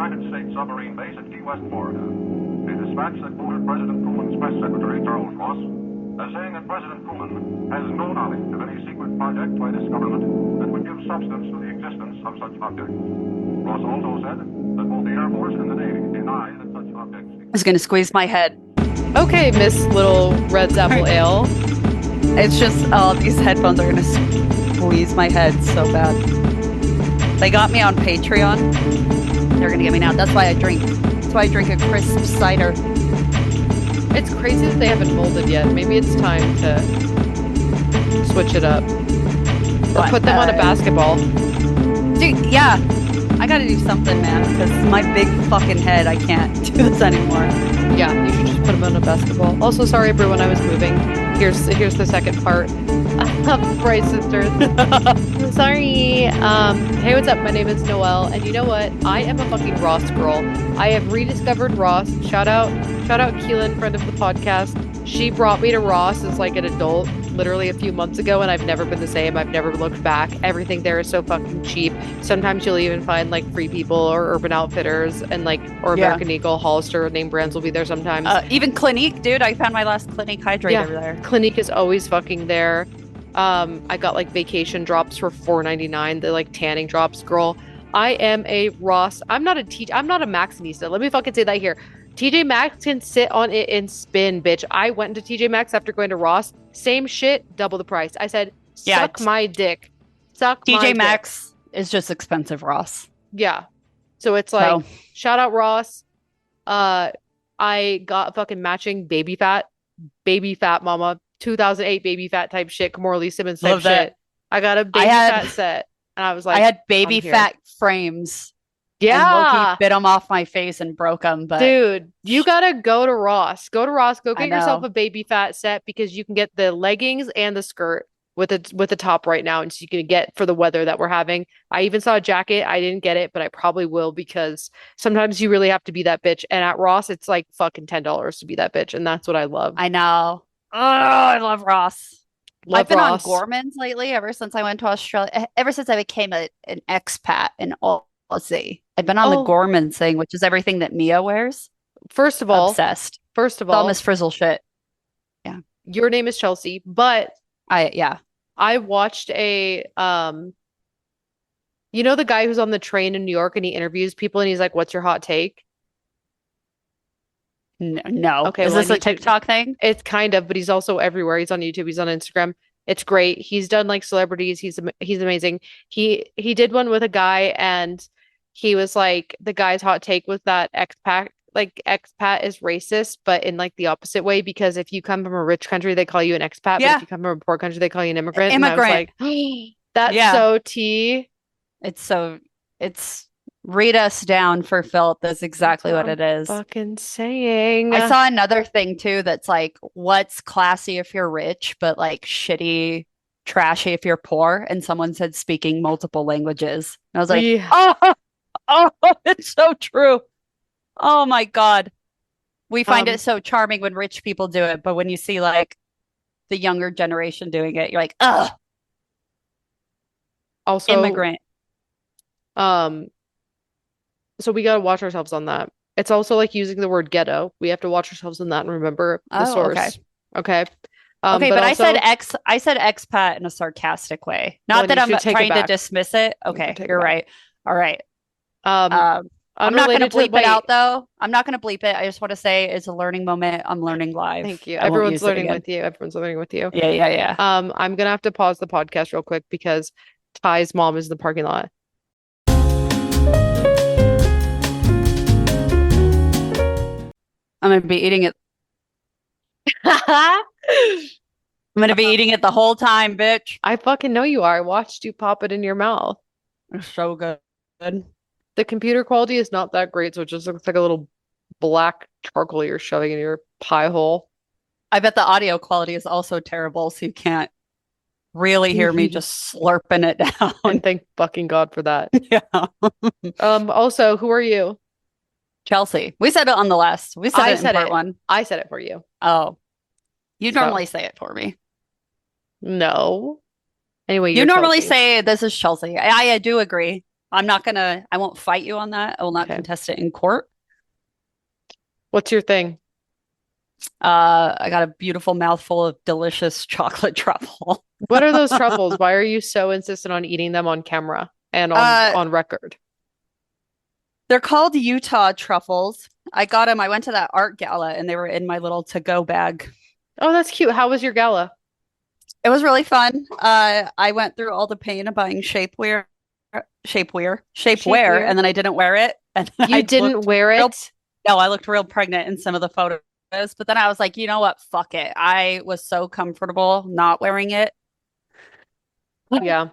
United States submarine base at Key West, Florida. A dispatch that quoted President Truman's press secretary, Charles Ross, as saying that President Truman has no knowledge of any secret project by this government that would give substance to the existence of such objects. Ross also said that both the Air Force and the Navy deny that such objects exist. I was gonna squeeze my head. Okay, Miss Little Red's Apple Ale. It's just, oh, these headphones are gonna squeeze my head so bad. They got me on Patreon. They're gonna get me now. That's why I drink. That's why I drink a crisp cider. It's crazy that they haven't molded yet. Maybe it's time to switch it up. Or put them on a basketball. Dude, yeah. I gotta do something, man, because my big fucking head, I can't do this anymore. Yeah, you should just put them on a basketball. Also, sorry everyone, I was moving. Here's the second part of Bright Sisters. Sorry. Hey, what's up? My name is Noelle, and you know what? I am a fucking Ross girl. I have rediscovered Ross. Shout out Keelan, friend of the podcast. She brought me to Ross as like an adult, literally a few months ago, and I've never been the same. I've never looked back. Everything there is so fucking cheap. Sometimes you'll even find like Free People or Urban Outfitters and like or American Eagle, Hollister, name brands will be there sometimes. Even Clinique, dude. I found my last Clinique hydrate over there. Clinique is always fucking there. I got like vacation drops for $4.99. The like tanning drops, girl. I am a Ross. I'm not a Maxxinista. Let me fucking say that here. TJ Maxx can sit on it and spin, bitch. I went into TJ Maxx after going to Ross. Same shit, double the price. I said, suck my dick. Suck my dick. TJ Maxx is just expensive, Ross. Yeah. So it's like, shout out Ross. I got fucking matching baby fat mama, 2008 baby fat type shit, Kamora Lee Simmons type shit. I got a baby fat set. And I was like, I had baby fat frames. Yeah. And Loki bit them off my face and broke them. But dude, you gotta go to Ross. Go to Ross. Go get yourself a baby fat set because you can get the leggings and the skirt with the top right now, and so you can get for the weather that we're having. I even saw a jacket. I didn't get it, but I probably will because sometimes you really have to be that bitch. And at Ross, it's like fucking $10 to be that bitch, and that's what I love. I know. Oh, I love Ross. I've been Ross. on Gorman's lately ever since I went to Australia. Ever since I became an expat in Aussie. I've been on the Gorman thing, which is everything that Mia wears. First of all, obsessed. First of all, Miss Frizzle shit. Yeah. Your name is Chelsea, but I watched a you know the guy who's on the train in New York and he interviews people and he's like, "What's your hot take?" No. Okay, is this a TikTok thing? It's kind of, but he's also everywhere. He's on YouTube. He's on Instagram. It's great. He's done like celebrities. He's amazing. He did one with a guy and he was like, the guy's hot take was that expat is racist, but in like the opposite way, because if you come from a rich country, they call you an expat, but if you come from a poor country, they call you an immigrant. And I was like, that's so tea. It's read us down for Phil. That's exactly what it is. Fucking saying. I saw another thing too that's like, what's classy if you're rich, but like shitty, trashy if you're poor? And someone said speaking multiple languages. And I was like, oh, it's so true. Oh my God. We find it so charming when rich people do it, but when you see like the younger generation doing it, you're like, ugh. Also, immigrant. So we got to watch ourselves on that. It's also like using the word ghetto. We have to watch ourselves on that and remember the source. Okay. But also, I said expat in a sarcastic way. Not that I'm trying to dismiss it. Okay, you're right. All right. I'm not going to bleep it out though. I'm not going to bleep it. I just want to say it's a learning moment. I'm learning live. Thank you. Everyone's learning with you. Everyone's learning with you. Yeah. I'm going to have to pause the podcast real quick because Ty's mom is in the parking lot. I'm going to be eating it. I'm going to be eating it the whole time, bitch. I fucking know you are. I watched you pop it in your mouth. It's so good. The computer quality is not that great, so it just looks like a little black charcoal you're shoving in your pie hole. I bet the audio quality is also terrible, so you can't really hear me just slurping it down. And thank fucking God for that. Yeah. Also, who are you? Chelsea. We said it on the last. We said it in part one. I said it for you. Oh. You normally say it for me. No. Anyway, you normally say this is Chelsea. I do agree. I won't fight you on that. I will not Okay. contest it in court. What's your thing? I got a beautiful mouthful of delicious chocolate truffle. What are those truffles? Why are you so insistent on eating them on camera and Uh, on record? they're called Utah truffles. I got them. I went to that art gala and they were in my little to-go bag. Oh, that's cute. How was your gala? It was really fun. I went through all the pain of buying shapewear, and then I didn't wear it. And You I didn't wear real, it? no, I looked real pregnant in some of the photos. But then I was like, you know what? Fuck it. I was so comfortable not wearing it. Yeah.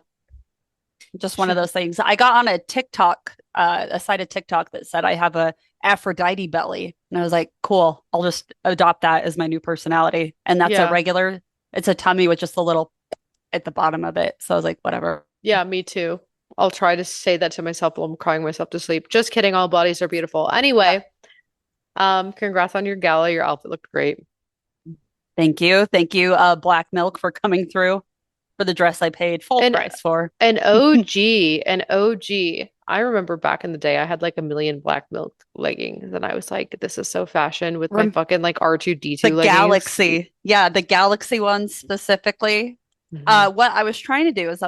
Just one of those things. I got on a TikTok, a site of TikTok that said I have a Aphrodite belly. And I was like, cool, I'll just adopt that as my new personality. And that's Yeah. it's a tummy with just a little at the bottom of it. So I was like, whatever. Yeah, me too. I'll try to say that to myself while I'm crying myself to sleep. Just kidding, all bodies are beautiful. Anyway, congrats on your gala. Your outfit looked great. Thank you. Thank you, Black Milk, for coming through for the dress I paid full price for. An OG, an OG. I remember back in the day, I had like a million Black Milk leggings, and I was like, this is so fashion with my fucking like R2D2 The leggings. Galaxy. Yeah, the Galaxy ones specifically. What I was trying to do is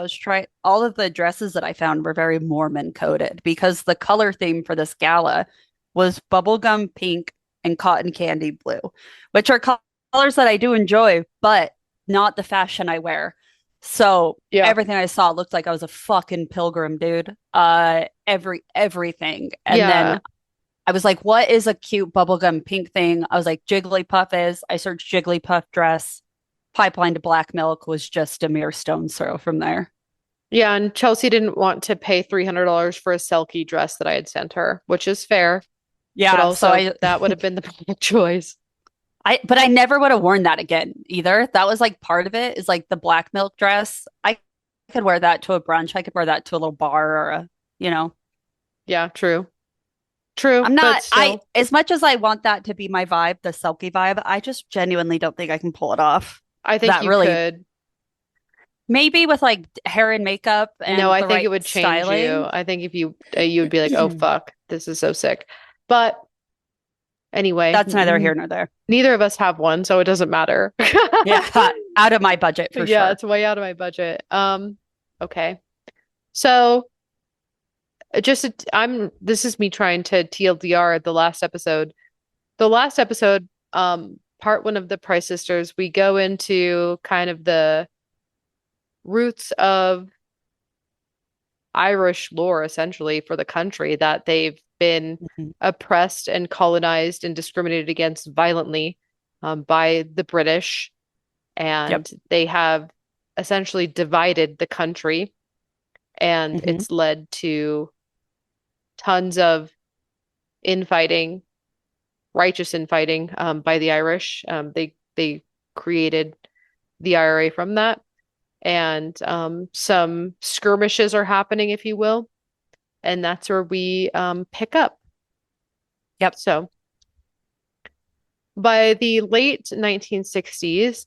all of the dresses that I found were very Mormon coded because the color theme for this gala was bubblegum pink and cotton candy blue, which are colors that I do enjoy, but not the fashion I wear. So Yeah. everything I saw looked like I was a fucking pilgrim, dude. Everything. And Yeah. then I was like, what is a cute bubblegum pink thing? I was like, Jigglypuff is. I searched Jigglypuff dress. Pipeline to Black Milk was just a mere stone's throw from there. Yeah, and Chelsea didn't want to pay $300 for a Selkie dress that I had sent her, which is fair. Yeah, but also so that would have been the perfect choice. But I never would have worn that again either. That was like part of it is like the Black Milk dress. I could wear that to a brunch. I could wear that to a little bar or Yeah, true. True, I'm but not still. as much as I want that to be my vibe, the Selkie vibe, I just genuinely don't think I can pull it off. I think that you really could. Maybe with like hair and makeup and No, I the think right it would change styling. you. I think if you would be like, "Oh fuck, this is so sick." But anyway, That's neither here nor there. neither of us have one, so it doesn't matter. Yeah, out of my budget for Yeah, sure. it's way out of my budget. Okay. So this is me trying to TLDR the last episode. The last episode, part one of the Price Sisters, we go into kind of the roots of Irish lore, essentially, for the country, that they've been oppressed and colonized and discriminated against violently by the British. And they have essentially divided the country. And it's led to tons of infighting, righteous infighting by the Irish. They created the IRA from that. And some skirmishes are happening, if you will. And that's where we pick up. Yep. So by the late 1960s,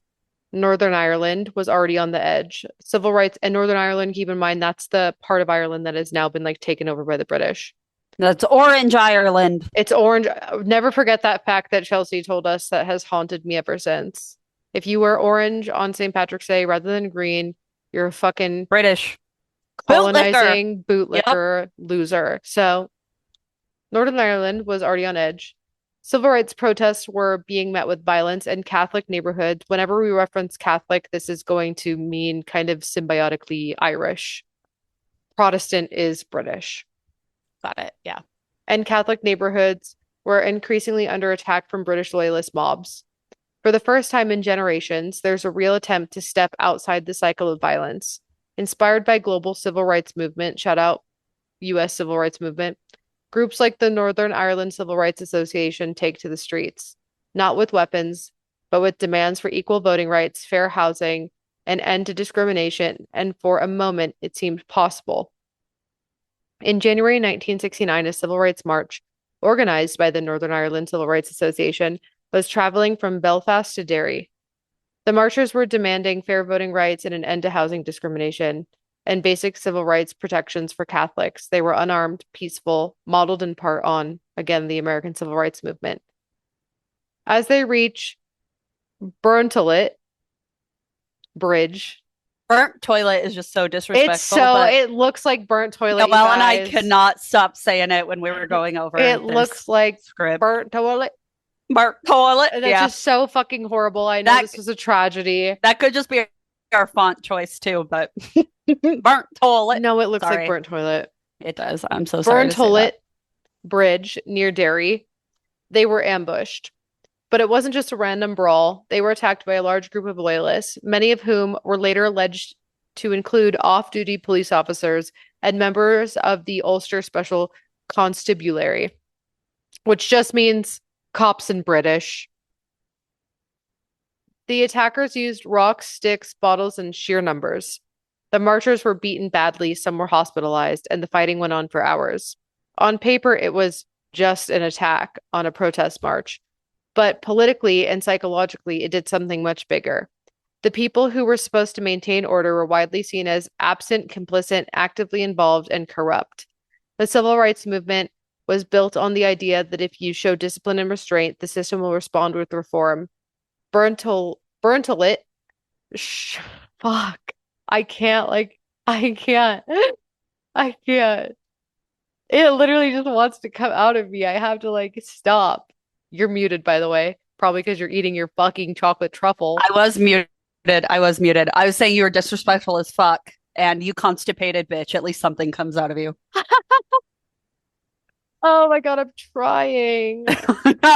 Northern Ireland was already on the edge. Civil rights and Northern Ireland, keep in mind, that's the part of Ireland that has now been like taken over by the British. That's Orange Ireland. It's orange. Never forget that fact that Chelsea told us that has haunted me ever since. If you wear orange on St. Patrick's Day rather than green, you're a fucking British colonizing bootlicker loser. So Northern Ireland was already on edge. Civil rights protests were being met with violence, and Catholic neighborhoods, whenever we reference Catholic, this is going to mean kind of symbiotically Irish. Protestant is British. Got it. Yeah. And Catholic neighborhoods were increasingly under attack from British loyalist mobs. For the first time in generations, there's a real attempt to step outside the cycle of violence. Inspired by global civil rights movement, shout out US civil rights movement, groups like the Northern Ireland Civil Rights Association take to the streets, not with weapons, but with demands for equal voting rights, fair housing, an end to discrimination, and for a moment it seemed possible. In January 1969, a civil rights march organized by the Northern Ireland Civil Rights Association was traveling from Belfast to Derry. The marchers were demanding fair voting rights and an end to housing discrimination. and basic civil rights protections for Catholics. They were unarmed, peaceful, modeled in part on, again, the American Civil Rights Movement. As they reach Burntolit Bridge. Burnt toilet is just so disrespectful. It looks like burnt toilet. Noelle and I could not stop saying it when we were going over it looks like script. Burnt toilet. Burnt toilet. And that's just so fucking horrible. I know this was a tragedy. That could just be our font choice too, but burnt toilet. No, it looks like burnt toilet. It does. I'm so sorry. Burnt toilet bridge near Derry. They were ambushed. But it wasn't just a random brawl. They were attacked by a large group of loyalists, many of whom were later alleged to include off-duty police officers and members of the Ulster Special Constabulary, which just means cops in British. The attackers used rocks, sticks, bottles, and sheer numbers. The marchers were beaten badly, some were hospitalized, and the fighting went on for hours. On paper, it was just an attack on a protest march. But politically and psychologically, it did something much bigger. The people who were supposed to maintain order were widely seen as absent, complicit, actively involved, and corrupt. The civil rights movement was built on the idea that if you show discipline and restraint, the system will respond with reform. Burntolit. Fuck. I can't. I can't. It literally just wants to come out of me. I have to stop. You're muted, by the way. Probably because you're eating your fucking chocolate truffle. I was muted. I was saying you were disrespectful as fuck, and you constipated bitch. At least something comes out of you. Oh my God, I'm trying. No,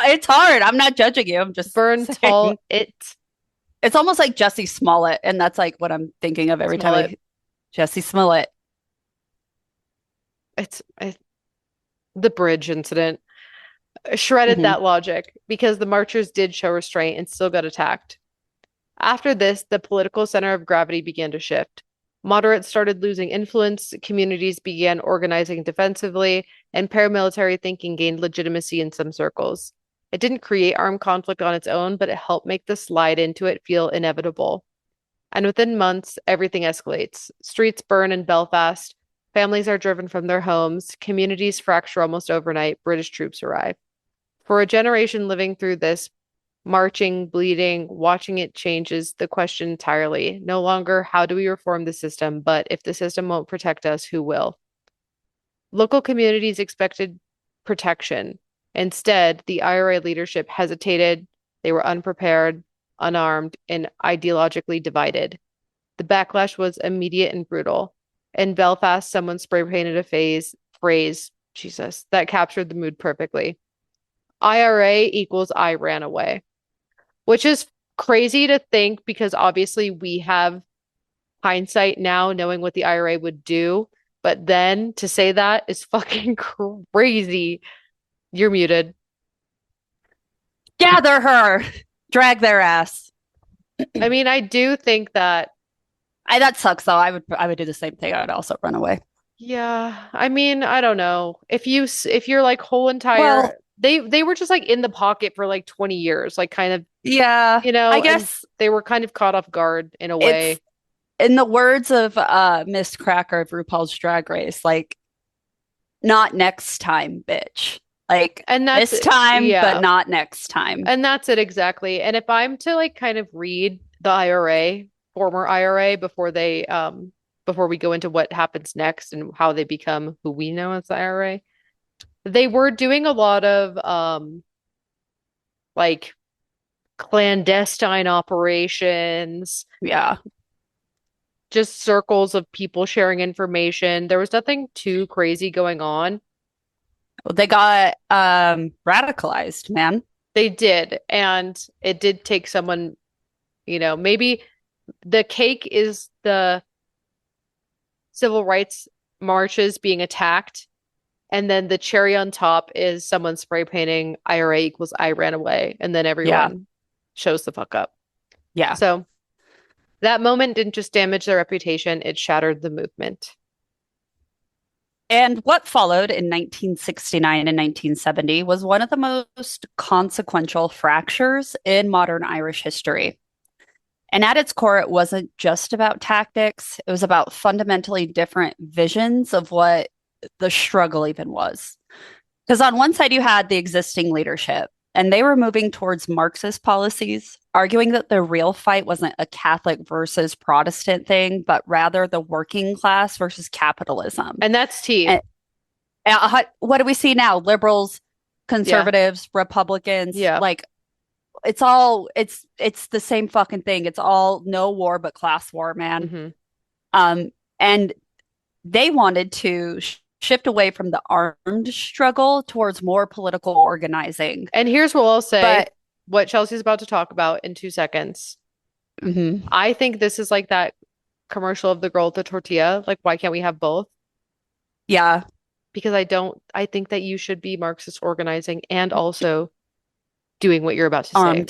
it's hard. I'm not judging you. I'm just Burntolit. It's almost like Jussie Smollett, and that's like what I'm thinking of every time. Jussie Smollett. It's the bridge incident. Shredded that logic because the marchers did show restraint and still got attacked. After this, the political center of gravity began to shift. Moderates started losing influence, communities began organizing defensively, and paramilitary thinking gained legitimacy in some circles. It didn't create armed conflict on its own, but it helped make the slide into it feel inevitable. And within months, everything escalates. Streets burn in Belfast, families are driven from their homes, communities fracture almost overnight, British troops arrive. For a generation living through this, marching, bleeding, watching it changes the question entirely. No longer how do we reform the system, but if the system won't protect us, who will? Local communities expected protection. Instead, the IRA leadership hesitated. They were unprepared, unarmed, and ideologically divided. The backlash was immediate and brutal. In Belfast, someone spray painted a phrase, Jesus, that captured the mood perfectly. IRA equals I ran away, which is crazy to think because obviously we have hindsight now knowing what the IRA would do. But then to say that is fucking crazy. You're muted. Gather her. Drag their ass. I mean, I do think that. That sucks though. I would do the same thing. I would also run away. Yeah. I mean, I don't know. If you're like whole entire they were just like in the pocket for like 20 years, like kind of, yeah, I guess they were kind of caught off guard in a way. In the words of Miss Cracker of RuPaul's Drag Race, like, not next time, bitch. Like, and that's this time, but not next time. And that's it exactly. And if I'm to like kind of read the IRA, former IRA, before we go into what happens next and how they become who we know as the IRA. They were doing a lot of like clandestine operations. Yeah. Just circles of people sharing information. There was nothing too crazy going on. Well, they got radicalized, man. They did. And it did take someone, maybe the cake is the civil rights marches being attacked. And then the cherry on top is someone spray painting IRA equals I ran away. And then everyone shows the fuck up. Yeah. So that moment didn't just damage their reputation, it shattered the movement. And what followed in 1969 and 1970 was one of the most consequential fractures in modern Irish history. And at its core, it wasn't just about tactics, it was about fundamentally different visions of what the struggle even was. Because on one side, you had the existing leadership, and they were moving towards Marxist policies, arguing that the real fight wasn't a Catholic versus Protestant thing, but rather the working class versus capitalism. And that's tea. And what do we see now? Liberals, conservatives, Republicans, like it's the same fucking thing. It's all no war but class war, man. And they wanted to shift away from the armed struggle towards more political organizing. And here's what I'll say, what Chelsea's about to talk about in 2 seconds. I think this is like that commercial of the girl with the tortilla. Like, why can't we have both? Yeah. Because I think that you should be Marxist organizing and also doing what you're about to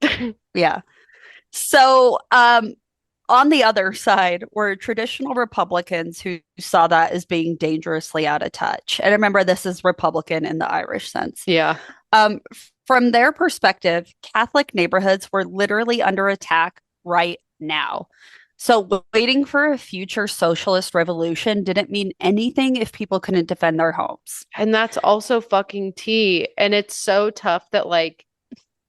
say. Yeah. So, on the other side were traditional Republicans who saw that as being dangerously out of touch. And remember, this is Republican in the Irish sense. Yeah. From their perspective, Catholic neighborhoods were literally under attack right now. So waiting for a future socialist revolution didn't mean anything if people couldn't defend their homes. And that's also fucking tea. And it's so tough that like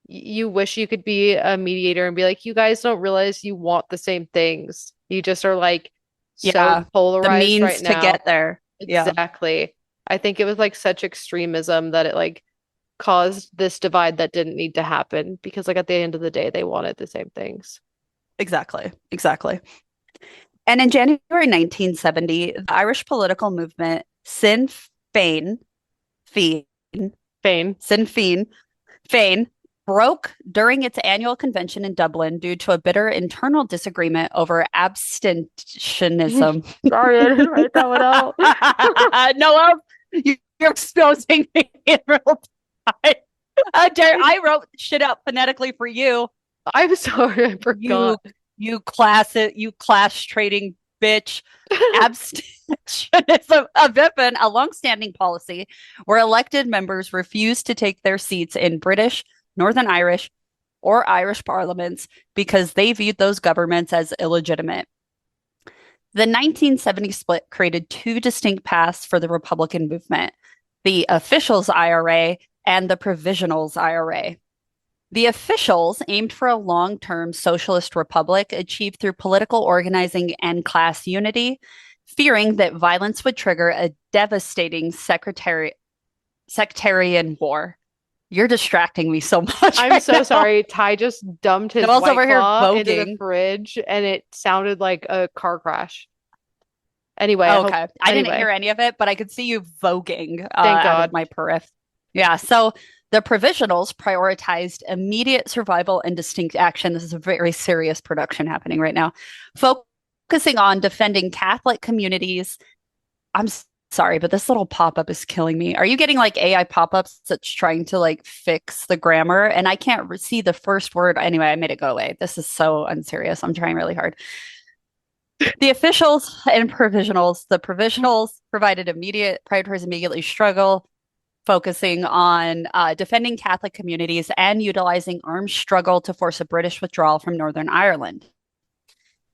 you wish you could be a mediator and be like, you guys don't realize you want the same things. You just are like so polarized the means right now. To get there. Exactly. I think it was like such extremism that it like caused this divide that didn't need to happen because like at the end of the day, they wanted the same things. Exactly. And in January 1970, the Irish political movement Sinn Féin broke during its annual convention in Dublin due to a bitter internal disagreement over abstentionism. Sorry, I didn't write that one out. Noah, you're exposing me in real time. I wrote shit out phonetically for you. I'm sorry, I forgot. You class trading bitch. Abstentionism, a long-standing policy where elected members refused to take their seats in British, Northern Irish, or Irish parliaments because they viewed those governments as illegitimate. The 1970 split created two distinct paths for the Republican movement, the Officials IRA and the Provisionals IRA. The Officials aimed for a long-term socialist republic achieved through political organizing and class unity, fearing that violence would trigger a devastating sectarian war. You're distracting me so much. I'm so sorry. Ty just dumped his White over here Claw voguing into the fridge, and it sounded like a car crash. Anyway, okay. I didn't hear any of it, but I could see you voguing. Thank God. Out of my periph. Yeah. So the Provisionals prioritized immediate survival and distinct action. This is a very serious production happening right now, focusing on defending Catholic communities. I'm sorry, but this little pop-up is killing me. Are you getting like AI pop-ups that's trying to like fix the grammar? And I can't see the first word. Anyway, I made it go away. This is so unserious. I'm trying really hard. The Officials and Provisionals. The Provisionals prioritized immediately struggle, focusing on defending Catholic communities and utilizing armed struggle to force a British withdrawal from Northern Ireland.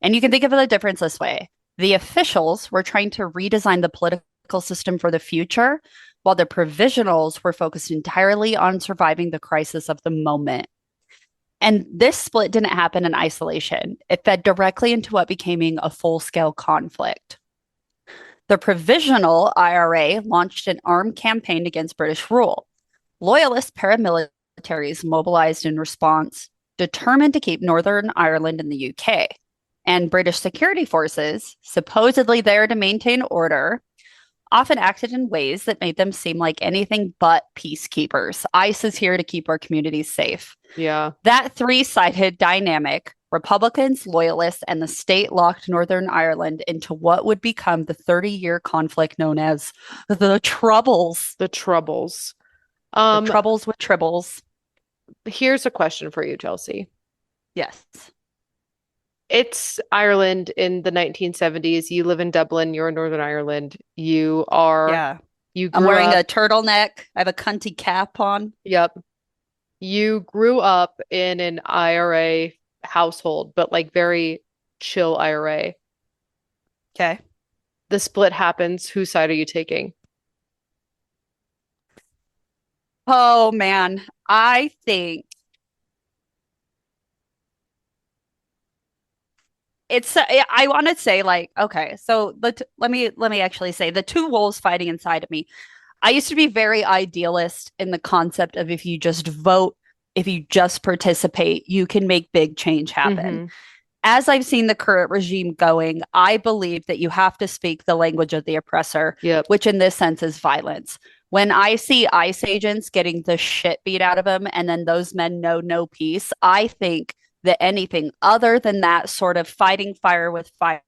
And you can think of the difference this way. The Officials were trying to redesign the political system for the future, while the Provisionals were focused entirely on surviving the crisis of the moment. And this split didn't happen in isolation. It fed directly into what became a full-scale conflict. The Provisional IRA launched an armed campaign against British rule. Loyalist paramilitaries mobilized in response, determined to keep Northern Ireland in the UK. And British security forces, supposedly there to maintain order, often acted in ways that made them seem like anything but peacekeepers. ICE is here to keep our communities safe. Yeah. That three-sided dynamic, Republicans, Loyalists, and the state locked Northern Ireland into what would become the 30-year conflict known as the Troubles. The Troubles. The Troubles with Tribbles. Here's a question for you, Chelsea. Yes. It's Ireland in the 1970s. You live in Dublin. You're in Northern Ireland. You are. Yeah. I'm wearing a turtleneck. I have a cunty cap on. Yep. You grew up in an IRA household, but like very chill IRA. Okay. The split happens. Whose side are you taking? Oh man, I think I want to say like okay, so let me actually say the two wolves fighting inside of me. I used to be very idealist in the concept of if you just vote, if you just participate, you can make big change happen. Mm-hmm. As I've seen the current regime going, I believe that you have to speak the language of the oppressor, Yep. which in this sense is violence. When I see ICE agents getting the shit beat out of them and then those men know no peace, I think that anything other than that sort of fighting fire with fire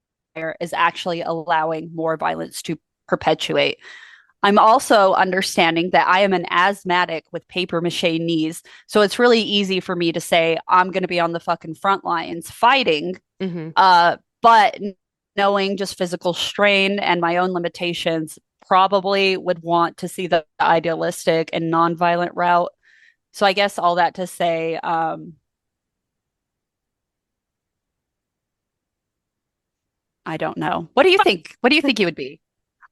is actually allowing more violence to perpetuate. I'm also understanding that I am an asthmatic with paper mache knees. So it's really easy for me to say, I'm going to be on the fucking front lines fighting. Mm-hmm. But knowing just physical strain and my own limitations, probably would want to see the idealistic and nonviolent route. So I guess all that to say, I don't know. What do you think? What do you think you would be?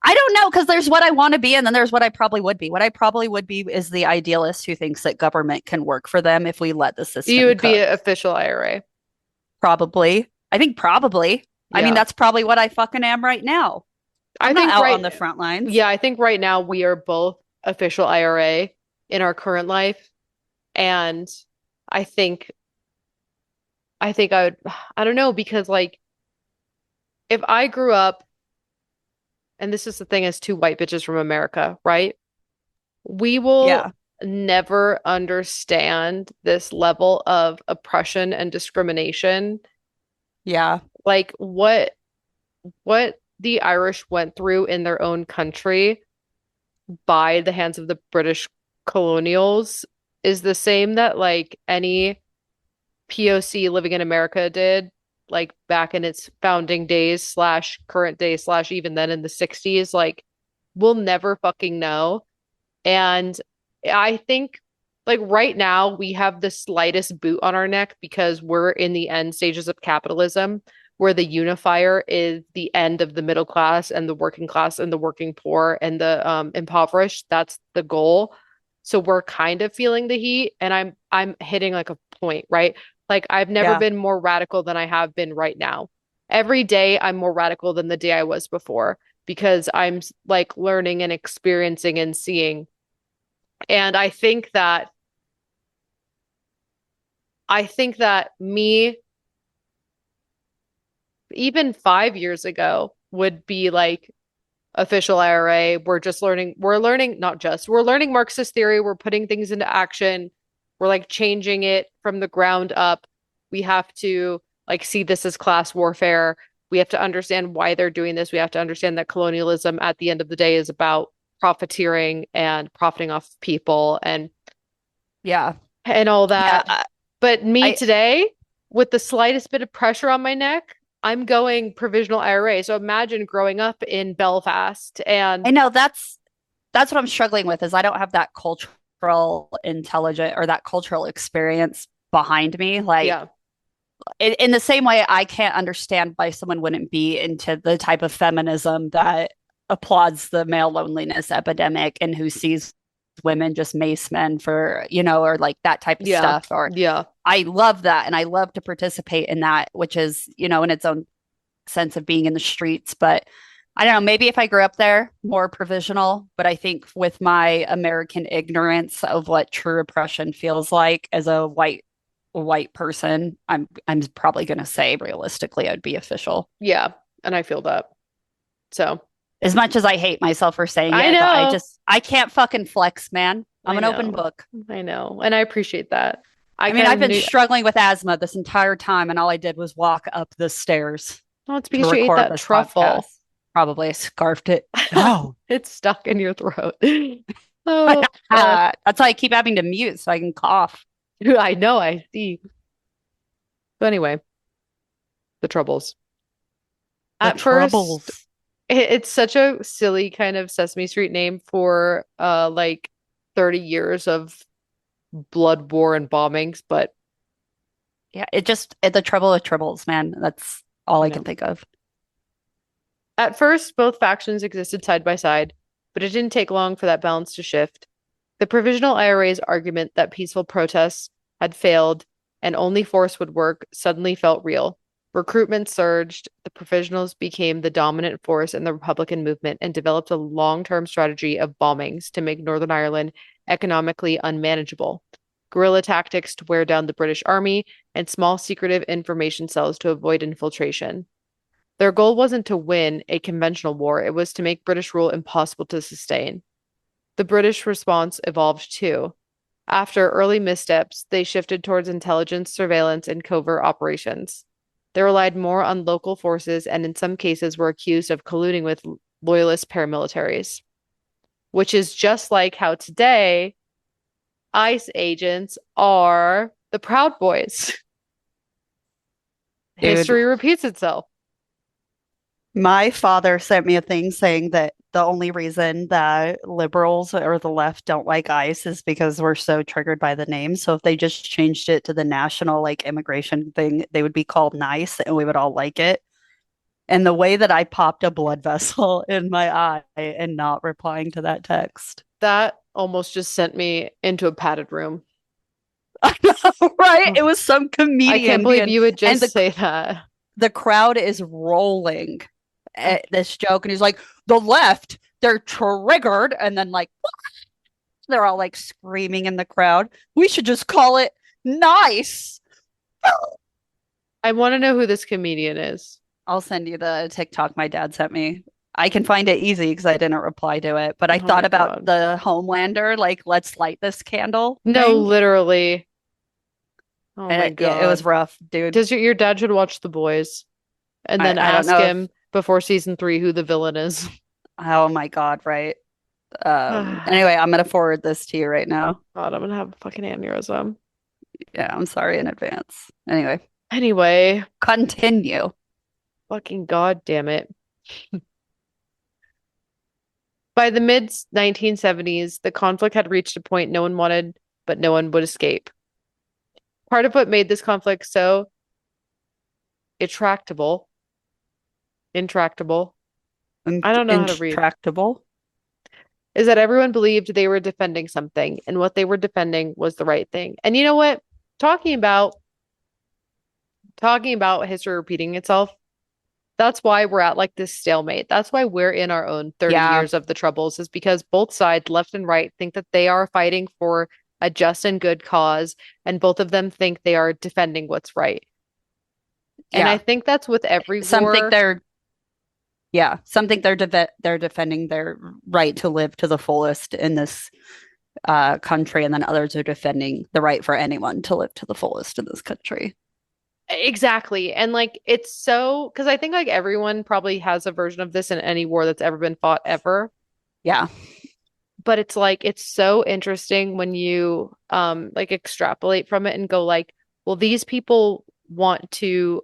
I don't know because there's what I want to be and then there's what I probably would be. What I probably would be is the idealist who thinks that government can work for them if we let the You system would be cook. an official IRA. Probably. I think probably. I mean, Yeah. that's probably what I fucking am right now. I I'm not think out right, on the front lines. yeah, I think right now we are both official IRA in our current life. And I think I would, I don't know, because like if I grew up, and this is the thing as two white bitches from America, right? We will Yeah. never understand this level of oppression and discrimination. Yeah. Like what the Irish went through in their own country by the hands of the British colonials is the same that like any POC living in America did, like back in its founding days slash current day slash even then in the 60s. Like, we'll never fucking know. And I think like right now we have the slightest boot on our neck because we're in the end stages of capitalism where the unifier is the end of the middle class and the working class and the working poor and the impoverished. That's the goal. So we're kind of feeling the heat and I'm hitting like a point, right? Like I've never Yeah. been more radical than I have been right now. Every day I'm more radical than the day I was before because I'm like learning and experiencing and seeing. And I think that me even 5 years ago would be like official IRA. We're learning Marxist theory. We're putting things into action. We're like changing it from the ground up. We have to like see this as class warfare. We have to understand why they're doing this. We have to understand that colonialism at the end of the day is about profiteering and profiting off people Yeah. and all Yeah. that. But me I today, with the slightest bit of pressure on my neck, I'm going provisional IRA. So imagine growing up in Belfast I and know that's what I'm struggling with is I don't have that cultural intelligence or that cultural experience behind me. Like yeah, in the same way, I can't understand why someone wouldn't be into the type of feminism that applauds the male loneliness epidemic and who sees women just mace men for, or like that type of yeah, stuff. Or yeah. I love that. And I love to participate in that, which is, in its own sense of being in the streets. But I don't know, maybe if I grew up there, more provisional. But I think with my American ignorance of what true oppression feels like as a white person, I'm probably gonna say realistically I'd be official. Yeah, and I feel that. So As much as I hate myself for saying I it, but know, I can't fucking flex, man. I'm I an open know, book. I know, and I appreciate that. I I mean, kind I've of been knew. struggling with asthma this entire time, and all I did was walk up the stairs Oh, it's to because you ate record that this podcast. truffle. Probably I scarfed it. No. It's stuck in your throat. Oh God. That's why I keep having to mute so I can cough. I know, I see. So anyway, the troubles. The At first, troubles. it's such a silly kind of Sesame Street name for like 30 years of blood war and bombings, but Yeah, the trouble with tribbles, man. That's all I I know. can think of. At first, both factions existed side by side, but it didn't take long for that balance to shift. The Provisional IRA's argument that peaceful protests had failed and only force would work suddenly felt real. Recruitment surged, the Provisionals became the dominant force in the Republican movement and developed a long-term strategy of bombings to make Northern Ireland economically unmanageable. Guerrilla tactics to wear down the British army, and small secretive information cells to avoid infiltration. Their goal wasn't to win a conventional war, it was to make British rule impossible to sustain. The British response evolved too. After early missteps, they shifted towards intelligence, surveillance, and covert operations. They relied more on local forces and in some cases were accused of colluding with loyalist paramilitaries, which is just like how today ICE agents are the Proud Boys. Dude, History repeats itself. my father sent me a thing saying that the only reason that liberals or the left don't like ICE is because we're so triggered by the name. So if they just changed it to the national like immigration thing, they would be called nice and we would all like it. And the way that I popped a blood vessel in my eye and not replying to that text. That almost just sent me into a padded room. I know, right? It was some comedian. I can't believe you would just and say that. the crowd is rolling at this joke, and he's like, "The left, they're triggered," and then like they're all like screaming in the crowd. We should just call it nice. I want to know who this comedian is. I'll send you the TikTok my dad sent me. I can find it easy because I didn't reply to it, but I Oh thought my about God. the Homelander, like let's light this candle No, thing. literally. Oh my And it was God. rough, dude. Does your dad should watch The Boys and then I don't ask know him before season 3 who the villain is. oh my God, right? Anyway, I'm gonna forward this to you right now. God, I'm gonna have a fucking aneurysm. Yeah, I'm sorry in advance. Anyway, Anyway, continue. fucking God damn it. By the mid 1970s, the conflict had reached a point no one wanted, but no one would escape. Part of what made this conflict so intractable, I don't know how to read, Intractable. is that everyone believed they were defending something, and what they were defending was the right thing. And you know what? Talking about history repeating itself, that's why we're at like this stalemate. That's why we're in our own 30 Yeah. years of the troubles, is because both sides, left and right, think that they are fighting for a just and good cause, and both of them think they are defending what's right. And I think that's with every Some think war. they're defending their right to live to the fullest in this country, and then others are defending the right for anyone to live to the fullest in this country. Exactly. And like it's so, because I think like everyone probably has a version of this in any war that's ever been fought ever. Yeah. But it's like it's so interesting when you like extrapolate from it and go like, well, these people want to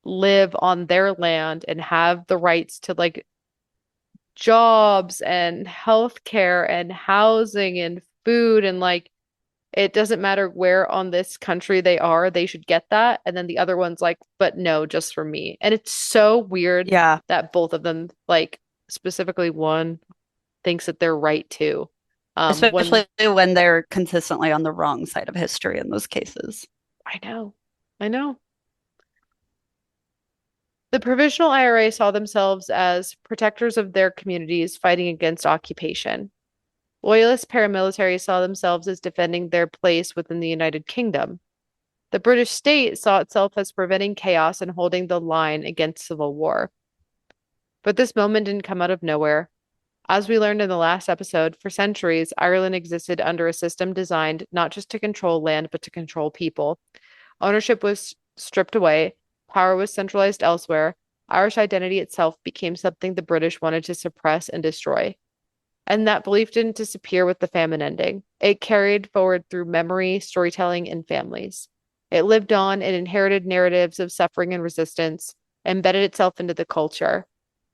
live on their land and have the rights to like jobs and healthcare and housing and food, and like it doesn't matter where on this country they are, they should get that. And then the other one's like, but no, just for me. And it's so weird Yeah. that both of them, like specifically one, thinks that they're right too. Especially when they're consistently on the wrong side of history in those cases. I know. The Provisional IRA saw themselves as protectors of their communities fighting against occupation. Loyalist paramilitaries saw themselves as defending their place within the United Kingdom. The British state saw itself as preventing chaos and holding the line against civil war. But this moment didn't come out of nowhere. As we learned in the last episode, for centuries, Ireland existed under a system designed not just to control land, but to control people. Ownership was stripped away, power was centralized elsewhere, Irish identity itself became something the British wanted to suppress and destroy. And that belief didn't disappear with the famine ending. It carried forward through memory, storytelling, and families. It lived on, it inherited narratives of suffering and resistance, embedded itself into the culture.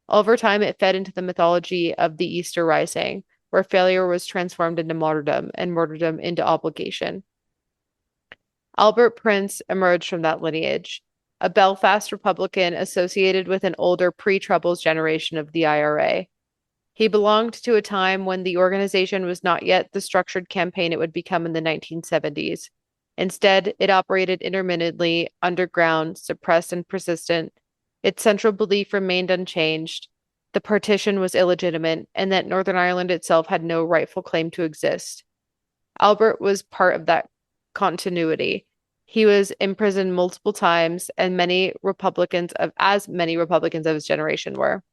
Over time, it fed into the mythology of the Easter Rising, where failure was transformed into martyrdom and martyrdom into obligation. Albert Prince emerged from that lineage, a Belfast Republican associated with an older pre-Troubles generation of the IRA. He belonged to a time when the organization was not yet the structured campaign it would become in the 1970s. Instead, it operated intermittently, underground, suppressed, and persistent. Its central belief remained unchanged. The partition was illegitimate, and that Northern Ireland itself had no rightful claim to exist. Albert was part of that continuity. He was imprisoned multiple times, and as many Republicans of his generation were.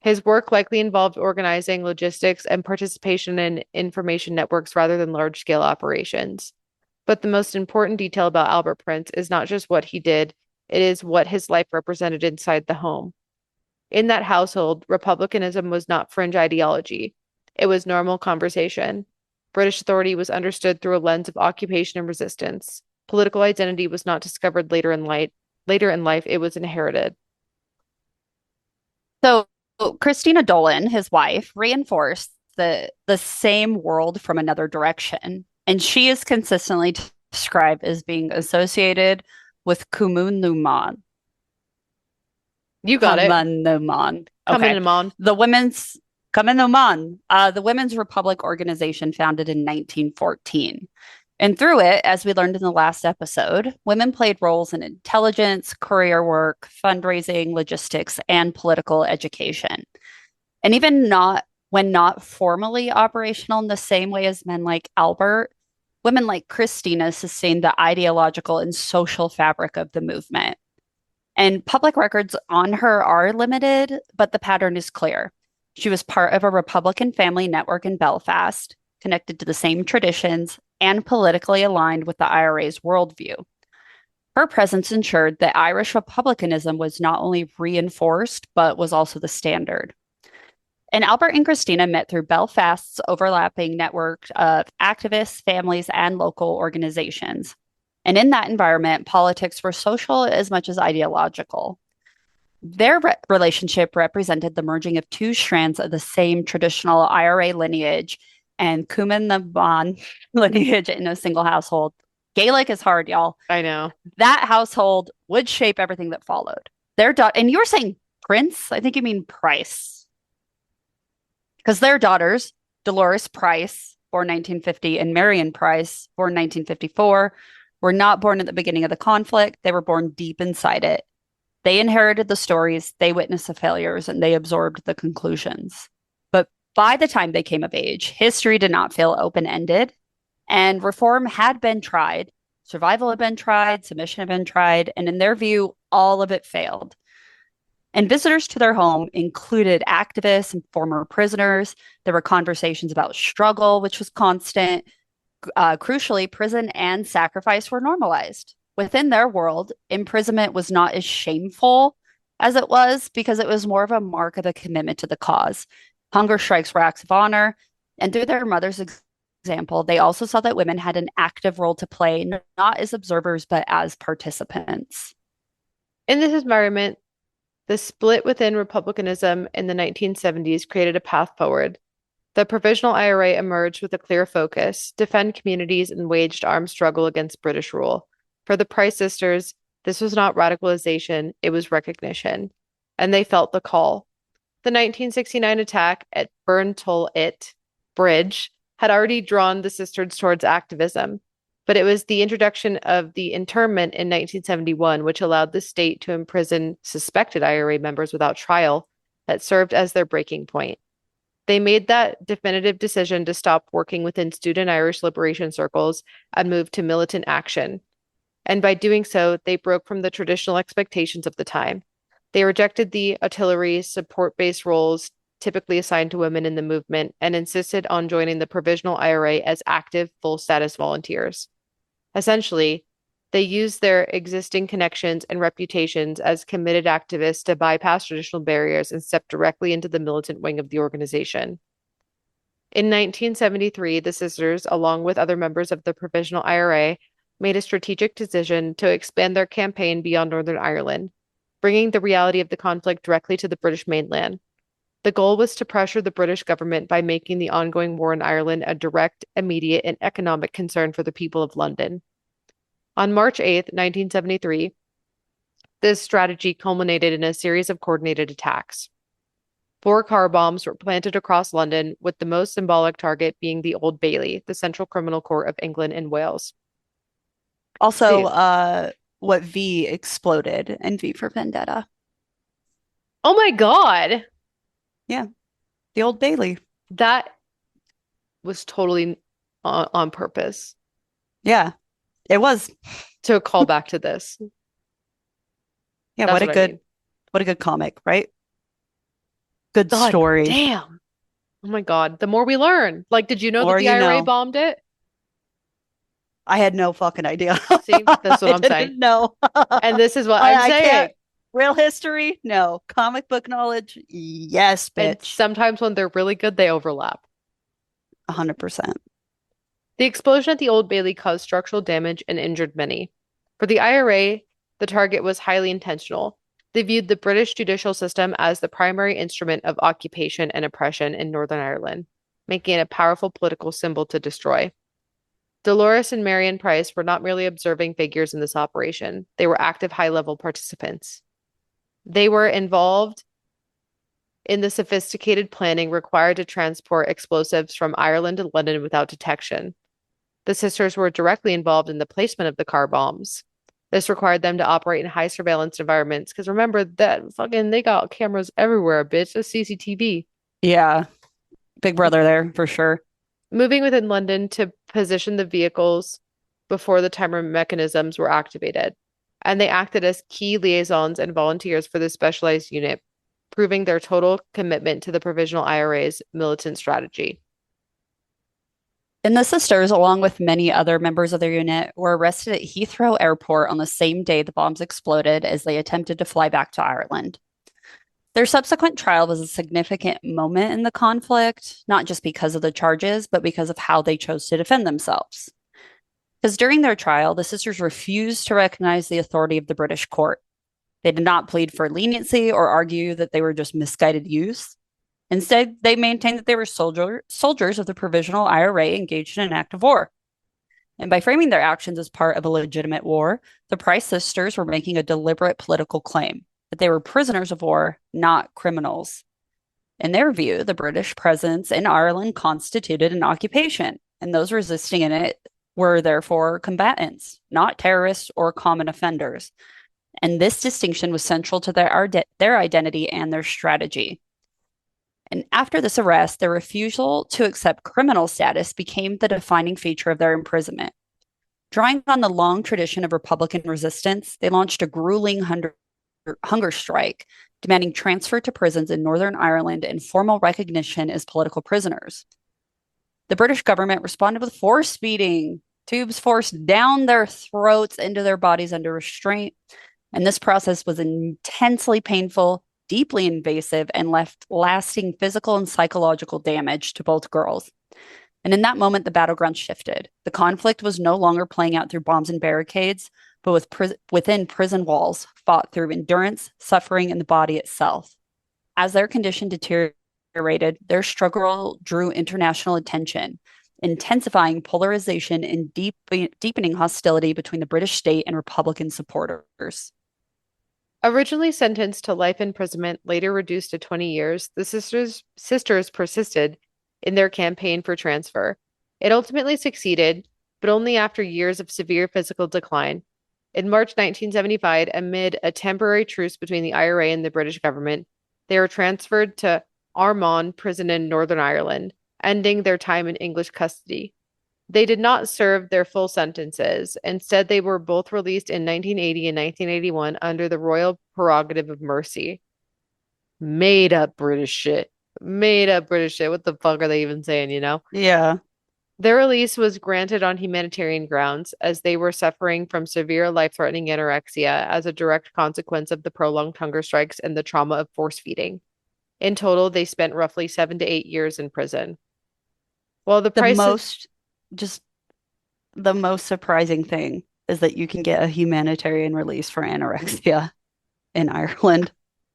His work likely involved organizing, logistics, and participation in information networks rather than large-scale operations. But the most important detail about Albert Prince is not just what he did, it is what his life represented inside the home. In that household, republicanism was not fringe ideology. It was normal conversation. British authority was understood through a lens of occupation and resistance. Political identity was not discovered later in life, it was inherited. So Christina Dolan, his wife, reinforced the same world from another direction. And she is consistently described as being associated with Cumann na mBan. You got it. Cumann na mBan. Cumann na mBan. Cumann na mBan, the Women's Republic organization founded in 1914. And through it, as we learned in the last episode, women played roles in intelligence, career work, fundraising, logistics, and political education. And even when not formally operational in the same way as men like Albert, women like Christina sustained the ideological and social fabric of the movement. And public records on her are limited, but the pattern is clear. She was part of a Republican family network in Belfast, connected to the same traditions, and politically aligned with the IRA's worldview. Her presence ensured that Irish republicanism was not only reinforced, but was also the standard. And Albert and Christina met through Belfast's overlapping network of activists, families, and local organizations. And in that environment, politics were social as much as ideological. Their relationship represented the merging of two strands of the same traditional IRA lineage and Cumann na mBan lineage in a single household. Gaelic is hard, y'all. I know. That household would shape everything that followed. And you were saying Prince? I think you mean Price. Because their daughters, Dolours Price, born 1950, and Marian Price, born 1954, were not born at the beginning of the conflict. They were born deep inside it. They inherited the stories, they witnessed the failures, and they absorbed the conclusions. But by the time they came of age, history did not feel open-ended, and reform had been tried. Survival had been tried, submission had been tried, and in their view, all of it failed. And visitors to their home included activists and former prisoners. There were conversations about struggle, which was constant. Crucially, prison and sacrifice were normalized. Within their world, imprisonment was not as shameful as it was because it was more of a mark of a commitment to the cause. Hunger strikes were acts of honor. And through their mother's example, they also saw that women had an active role to play, not as observers, but as participants. In this environment, the split within republicanism in the 1970s created a path forward. The Provisional IRA emerged with a clear focus: defend communities and waged armed struggle against British rule. For the Price sisters, this was not radicalization, it was recognition. And they felt the call. The 1969 attack at Burntollet Bridge had already drawn the sisters towards activism, but it was the introduction of the internment in 1971, which allowed the state to imprison suspected IRA members without trial, that served as their breaking point. They made that definitive decision to stop working within student Irish liberation circles and move to militant action. And by doing so, they broke from the traditional expectations of the time. They rejected the artillery support-based roles typically assigned to women in the movement and insisted on joining the Provisional IRA as active, full-status volunteers. Essentially, they used their existing connections and reputations as committed activists to bypass traditional barriers and step directly into the militant wing of the organization. In 1973, the sisters, along with other members of the Provisional IRA, made a strategic decision to expand their campaign beyond Northern Ireland, bringing the reality of the conflict directly to the British mainland. The goal was to pressure the British government by making the ongoing war in Ireland a direct, immediate, and economic concern for the people of London. On March 8th, 1973, this strategy culminated in a series of coordinated attacks. 4 car bombs were planted across London, with the most symbolic target being the Old Bailey, the Central Criminal Court of England and Wales. Also, what V exploded in V for Vendetta. Oh my God. Yeah, the Old Bailey. That was totally on purpose Yeah, it was. to call back to this. Yeah, That's what a what I good mean. what a good comic, right? Good God story. damn. Oh my God. The more we learn. Like, did you know that More the you IRA know. bombed it? I had no fucking idea. See, that's what I I'm saying. didn't know. And this is what I'm I saying. can't. Real history? No. Comic book knowledge? Yes, And bitch. sometimes when they're really good, they overlap. 100%. The explosion at the Old Bailey caused structural damage and injured many. For the IRA, the target was highly intentional. They viewed the British judicial system as the primary instrument of occupation and oppression in Northern Ireland, making it a powerful political symbol to destroy. Dolours and Marian Price were not merely observing figures in this operation, they were active high-level participants. They were involved in the sophisticated planning required to transport explosives from Ireland to London without detection. The sisters were directly involved in the placement of the car bombs. This required them to operate in high surveillance environments. Because remember that fucking they got cameras everywhere, bitch. That's CCTV. Yeah. Big brother there for sure. Moving within London to position the vehicles before the timer mechanisms were activated. And they acted as key liaisons and volunteers for the specialized unit, proving their total commitment to the Provisional IRA's militant strategy. And the sisters, along with many other members of their unit, were arrested at Heathrow Airport on the same day the bombs exploded as they attempted to fly back to Ireland. Their subsequent trial was a significant moment in the conflict, not just because of the charges, but because of how they chose to defend themselves. Because during their trial, the sisters refused to recognize the authority of the British court. They did not plead for leniency or argue that they were just misguided youths. Instead, they maintained that they were soldiers of the Provisional IRA engaged in an act of war. And by framing their actions as part of a legitimate war, the Price sisters were making a deliberate political claim that they were prisoners of war, not criminals. In their view, the British presence in Ireland constituted an occupation, and those resisting in it were therefore combatants, not terrorists or common offenders. And this distinction was central to their identity and their strategy. And after this arrest, their refusal to accept criminal status became the defining feature of their imprisonment. Drawing on the long tradition of Republican resistance, they launched a grueling hunger strike, demanding transfer to prisons in Northern Ireland and formal recognition as political prisoners. The British government responded with force feeding, tubes forced down their throats into their bodies under restraint. And this process was intensely painful, deeply invasive, and left lasting physical and psychological damage to both girls. And in that moment, the battleground shifted. The conflict was no longer playing out through bombs and barricades, but within prison walls, fought through endurance, suffering, and the body itself. As their condition deteriorated, their struggle drew international attention, intensifying polarization and deepening hostility between the British state and Republican supporters. Originally sentenced to life imprisonment, later reduced to 20 years, the sisters persisted in their campaign for transfer. It ultimately succeeded, but only after years of severe physical decline. In March 1975, amid a temporary truce between the IRA and the British government, they were transferred to Armagh Prison in Northern Ireland, ending their time in English custody. They did not serve their full sentences. Instead, they were both released in 1980 and 1981 under the royal prerogative of mercy. Made up British shit. Made up British shit. What the fuck are they even saying, you know? Yeah. Their release was granted on humanitarian grounds, as they were suffering from severe life-threatening anorexia as a direct consequence of the prolonged hunger strikes and the trauma of force feeding. In total, they spent roughly 7 to 8 years in prison. While the most surprising thing is that you can get a humanitarian release for anorexia in Ireland.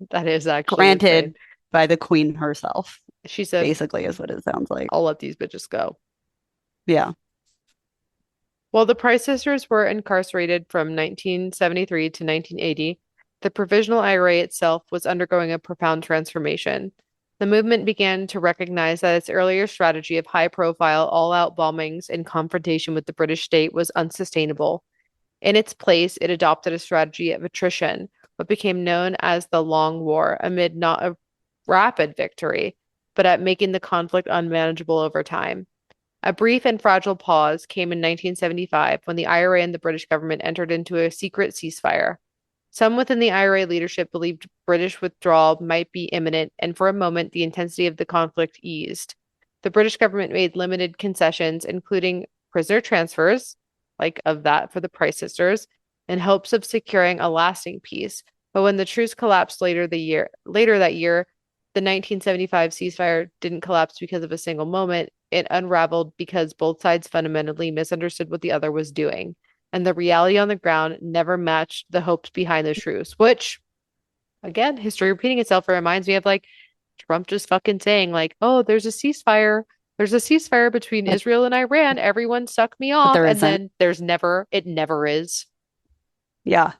That is actually granted insane. By the Queen herself. She said, basically is what it sounds like. I'll let these bitches go. Yeah. While the Price sisters were incarcerated from 1973 to 1980, the Provisional IRA itself was undergoing a profound transformation. The movement began to recognize that its earlier strategy of high-profile, all-out bombings in confrontation with the British state was unsustainable. In its place, it adopted a strategy of attrition, what became known as the Long War, amid not a rapid victory, but at making the conflict unmanageable over time. A brief and fragile pause came in 1975 when the IRA and the British government entered into a secret ceasefire. Some within the IRA leadership believed British withdrawal might be imminent, and for a moment the intensity of the conflict eased. The British government made limited concessions, including prisoner transfers, like of that for the Price sisters, in hopes of securing a lasting peace. But when the truce collapsed later that year, the 1975 ceasefire didn't collapse because of a single moment. It unraveled because both sides fundamentally misunderstood what the other was doing. And the reality on the ground never matched the hopes behind the truce, which, again, history repeating itself. It reminds me of like Trump just fucking saying, like, oh, there's a ceasefire. There's a ceasefire between But, Israel and Iran. Everyone suck me but off. there And isn't. then it never is. Yeah.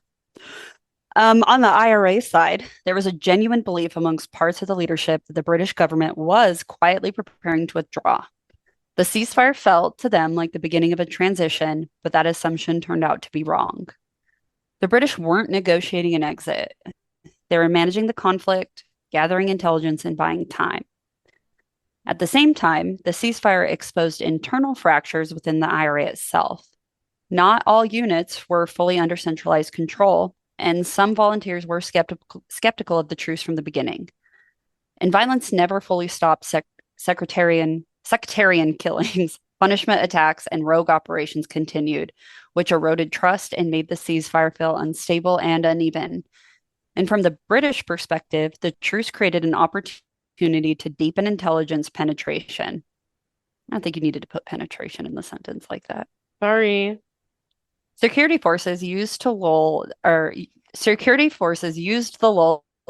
On the IRA side, there was a genuine belief amongst parts of the leadership that the British government was quietly preparing to withdraw. The ceasefire felt to them like the beginning of a transition, but that assumption turned out to be wrong. The British weren't negotiating an exit. They were managing the conflict, gathering intelligence, and buying time. At the same time, the ceasefire exposed internal fractures within the IRA itself. Not all units were fully under centralized control, and some volunteers were skeptical of the truce from the beginning. And violence never fully stopped sectarian killings. Punishment attacks and rogue operations continued, which eroded trust and made the ceasefire feel unstable and uneven. And from the British perspective, the truce created an opportunity to deepen intelligence penetration. I don't think you needed to put penetration in the sentence like that. Sorry. Security forces used the lull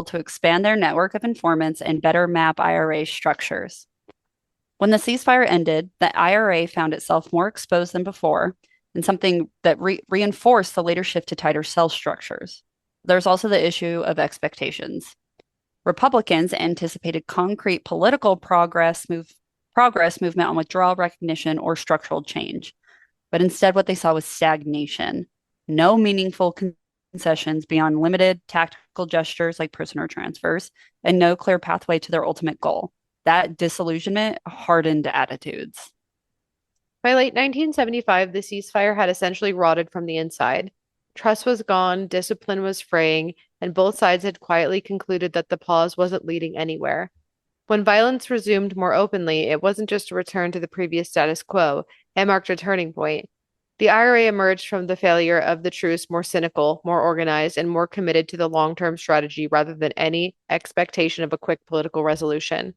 to expand their network of informants and better map IRA structures. When the ceasefire ended, the IRA found itself more exposed than before, and something that reinforced the later shift to tighter cell structures. There's also the issue of expectations. Republicans anticipated concrete political progress movement on withdrawal recognition or structural change. But instead, what they saw was stagnation. No meaningful concessions beyond limited tactical gestures like prisoner transfers, and no clear pathway to their ultimate goal. That disillusionment hardened attitudes. By late 1975, the ceasefire had essentially rotted from the inside. Trust was gone, discipline was fraying, and both sides had quietly concluded that the pause wasn't leading anywhere. When violence resumed more openly, it wasn't just a return to the previous status quo, it marked a turning point. The IRA emerged from the failure of the truce more cynical, more organized, and more committed to the long-term strategy rather than any expectation of a quick political resolution.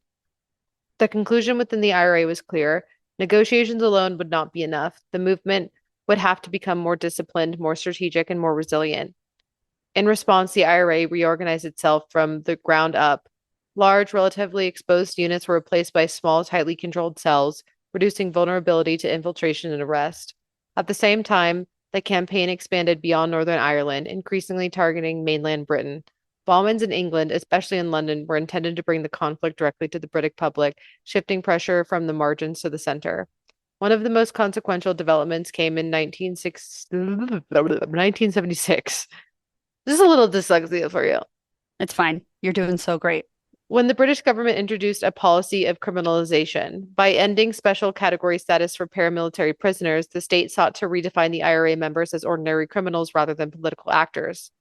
The conclusion within the IRA was clear. Negotiations alone would not be enough. The movement would have to become more disciplined, more strategic, and more resilient. In response, the IRA reorganized itself from the ground up. Large, relatively exposed units were replaced by small, tightly controlled cells, reducing vulnerability to infiltration and arrest. At the same time, the campaign expanded beyond Northern Ireland, increasingly targeting mainland Britain. Bombings in England, especially in London, were intended to bring the conflict directly to the British public, shifting pressure from the margins to the center. One of the most consequential developments came in 1976. This is a little dyslexia for you. It's fine. You're doing so great. When the British government introduced a policy of criminalization. By ending special category status for paramilitary prisoners, the state sought to redefine the IRA members as ordinary criminals rather than political actors.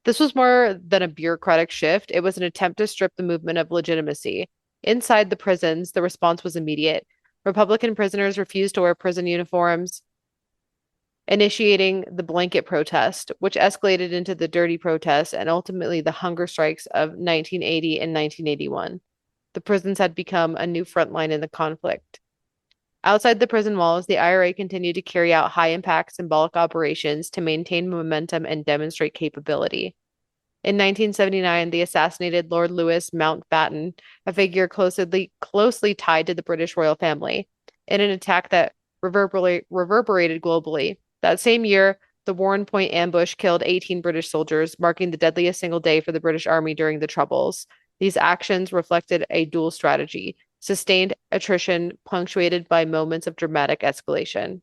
This was more than a bureaucratic shift. It was an attempt to strip the movement of legitimacy. Inside the prisons, the response was immediate. Republican prisoners refused to wear prison uniforms, initiating the blanket protest, which escalated into the dirty protest and ultimately the hunger strikes of 1980 and 1981. The prisons had become a new front line in the conflict. Outside the prison walls, the IRA continued to carry out high-impact symbolic operations to maintain momentum and demonstrate capability. In 1979, they assassinated Lord Louis Mountbatten, a figure closely tied to the British royal family, in an attack that reverberated globally. That same year, the Warren Point ambush killed 18 British soldiers, marking the deadliest single day for the British Army during the Troubles. These actions reflected a dual strategy: sustained attrition punctuated by moments of dramatic escalation.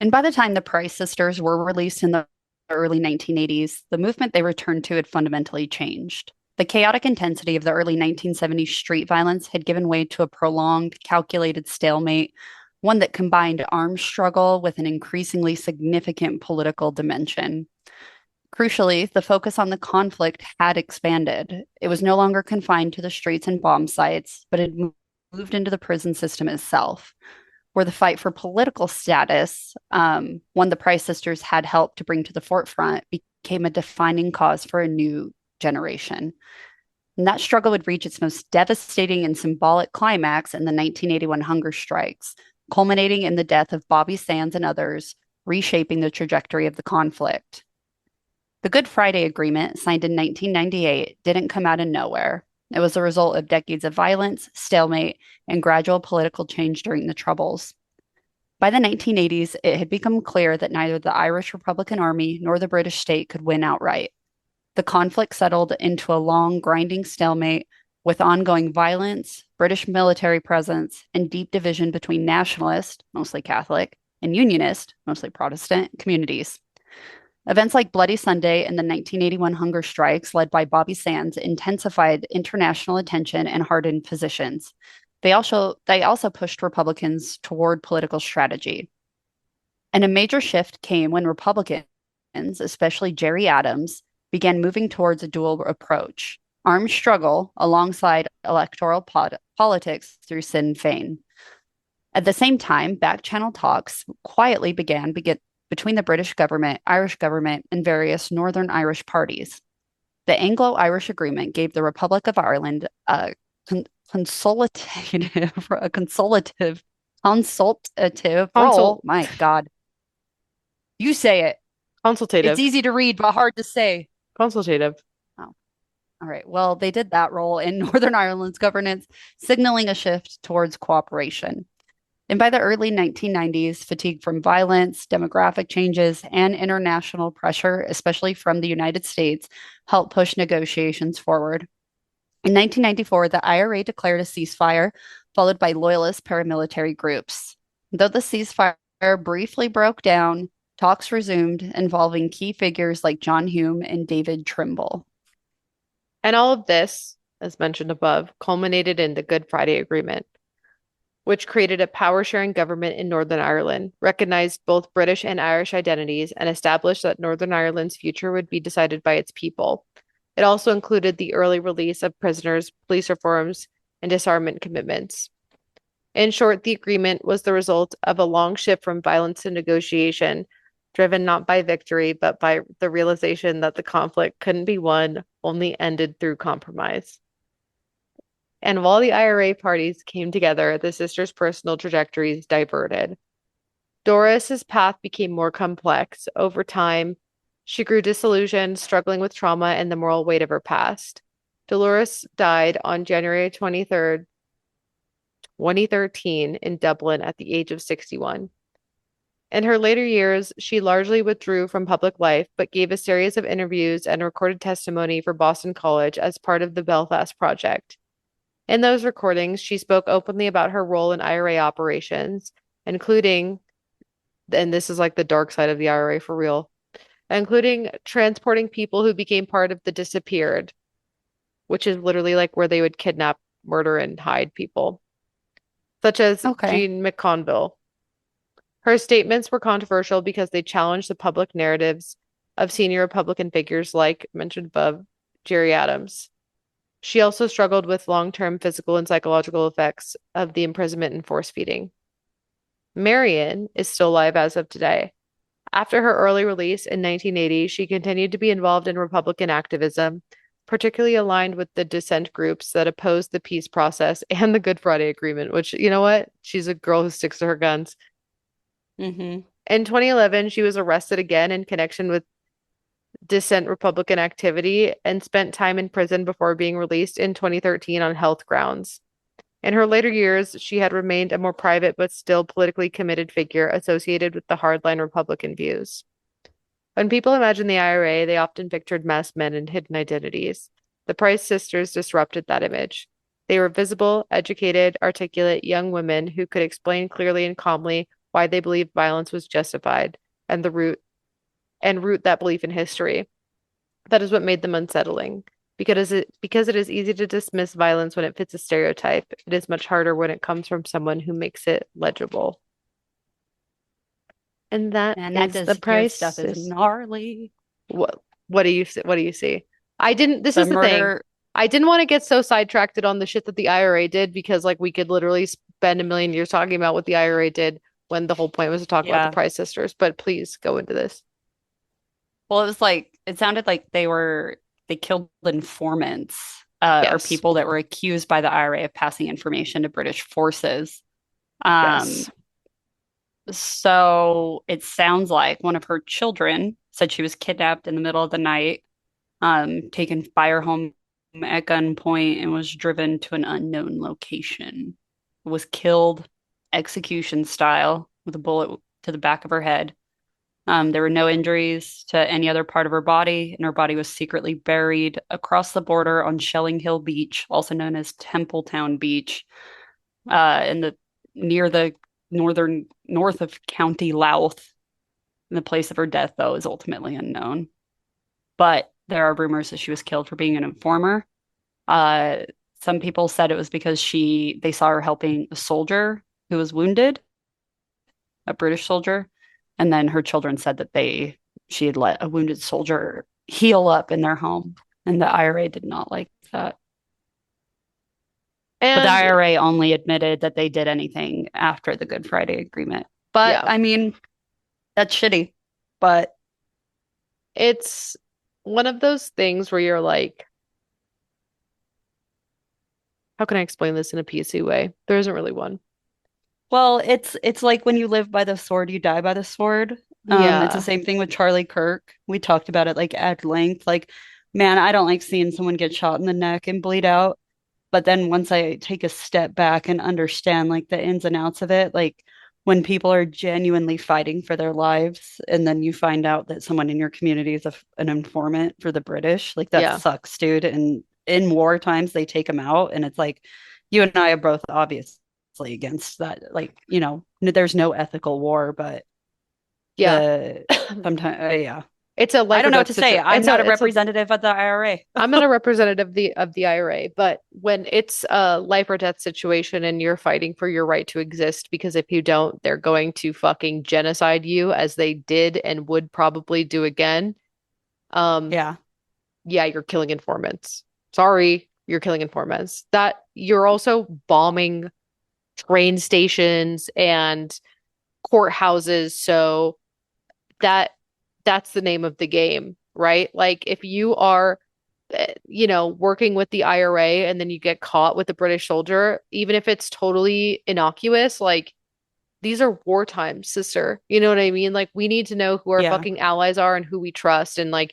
And by the time the Price sisters were released in the early 1980s, the movement they returned to had fundamentally changed. The chaotic intensity of the early 1970s street violence had given way to a prolonged, calculated stalemate, one that combined armed struggle with an increasingly significant political dimension. Crucially, the focus on the conflict had expanded. It was no longer confined to the streets and bomb sites, but had moved into the prison system itself, where the fight for political status, one the Price sisters had helped to bring to the forefront, became a defining cause for a new generation. And that struggle would reach its most devastating and symbolic climax in the 1981 hunger strikes, culminating in the death of Bobby Sands and others, reshaping the trajectory of the conflict. The Good Friday Agreement, signed in 1998, didn't come out of nowhere. It was the result of decades of violence, stalemate, and gradual political change during the Troubles. By the 1980s, it had become clear that neither the Irish Republican Army nor the British state could win outright. The conflict settled into a long, grinding stalemate with ongoing violence, British military presence, and deep division between nationalist, mostly Catholic, and unionist, mostly Protestant, communities. Events like Bloody Sunday and the 1981 hunger strikes, led by Bobby Sands, intensified international attention and hardened positions. They also pushed Republicans toward political strategy. And a major shift came when Republicans, especially Gerry Adams, began moving towards a dual approach: armed struggle alongside electoral politics through Sinn Féin. At the same time, back-channel talks quietly began between the British government, Irish government, and various Northern Irish parties. The Anglo-Irish Agreement gave the Republic of Ireland a consultative role. My God. You say it. Consultative. It's easy to read, but hard to say. Consultative. Oh, all right. Well, they did that role in Northern Ireland's governance, signaling a shift towards cooperation. And by the early 1990s, fatigue from violence, demographic changes, and international pressure, especially from the United States, helped push negotiations forward. In 1994, the IRA declared a ceasefire, followed by loyalist paramilitary groups. Though the ceasefire briefly broke down, talks resumed, involving key figures like John Hume and David Trimble. And all of this, as mentioned above, culminated in the Good Friday Agreement, which created a power-sharing government in Northern Ireland, recognized both British and Irish identities, and established that Northern Ireland's future would be decided by its people. It also included the early release of prisoners, police reforms, and disarmament commitments. In short, the agreement was the result of a long shift from violence to negotiation, driven not by victory, but by the realization that the conflict couldn't be won, only ended through compromise. And while the IRA parties came together, the sisters' personal trajectories diverted. Doris's path became more complex. Over time, she grew disillusioned, struggling with trauma and the moral weight of her past. Dolours died on January 23rd, 2013 in Dublin at the age of 61. In her later years, she largely withdrew from public life, but gave a series of interviews and recorded testimony for Boston College as part of the Belfast Project. In those recordings, she spoke openly about her role in IRA operations, including, and this is like the dark side of the IRA for real, including transporting people who became part of the disappeared, which is literally like where they would kidnap, murder, and hide people, such as Jean McConville. Her statements were controversial because they challenged the public narratives of senior Republican figures like, mentioned above, Gerry Adams. She also struggled with long-term physical and psychological effects of the imprisonment and force-feeding. Marian is still alive as of today. After her early release in 1980, she continued to be involved in Republican activism, particularly aligned with the dissent groups that opposed the peace process and the Good Friday Agreement, which, you know what? She's a girl who sticks to her guns. Mm-hmm. In 2011, she was arrested again in connection with dissent Republican activity and spent time in prison before being released in 2013 on health grounds. In her later years, she had remained a more private but still politically committed figure associated with the hardline Republican views. When people imagined the IRA, they often pictured masked men and hidden identities. The Price sisters disrupted that image. They were visible, educated, articulate young women who could explain clearly and calmly why they believed violence was justified and root that belief in history. That is what made them unsettling. Because it is easy to dismiss violence when it fits a stereotype, it is much harder when it comes from someone who makes it legible. And that And that is the Price stuff is gnarly. What do you see? This The is the thing. I didn't want to get so sidetracked on the shit that the IRA did because like we could literally spend a million years talking about what the IRA did when the whole point was to talk about the Price sisters. But please go into this. Well, it sounded like they killed informants or Yes. people that were accused by the IRA of passing information to British forces. Yes. So it sounds like one of her children said she was kidnapped in the middle of the night, taken by her home at gunpoint, and was driven to an unknown location. Was killed execution style with a bullet to the back of her head. There were no injuries to any other part of her body, and her body was secretly buried across the border on Shelling Hill Beach, also known as Templetown Beach, near the north of County Louth. And the place of her death, though, is ultimately unknown. But there are rumors that she was killed for being an informer. Some people said it was because they saw her helping a soldier who was wounded, a British soldier. And then her children said that she had let a wounded soldier heal up in their home. And the IRA did not like that. But the IRA only admitted that they did anything after the Good Friday Agreement. But yeah. I mean, that's shitty. But it's one of those things where you're like, how can I explain this in a PC way? There isn't really one. Well, it's like when you live by the sword, you die by the sword. It's the same thing with Charlie Kirk. We talked about it like at length. Like, man, I don't like seeing someone get shot in the neck and bleed out. But then once I take a step back and understand like the ins and outs of it, like when people are genuinely fighting for their lives, and then you find out that someone in your community is an informant for the British, like that sucks, dude. And in war times, they take them out, and it's like you and I are both obviously against that. Like, you know, there's no ethical war, but sometimes it's a I don't know what to say. I'm not a representative of the IRA. I'm not a representative of the IRA, but when it's a life or death situation and you're fighting for your right to exist, because if you don't, they're going to fucking genocide you as they did and would probably do again. Yeah, you're killing informants. Sorry, you're killing informants. That you're also bombing train stations and courthouses, so that's the name of the game, right? Like if you are working with the IRA and then you get caught with a British soldier, even if it's totally innocuous, like these are war times, sister. You know what I mean? Like we need to know who our fucking allies are and who we trust, and like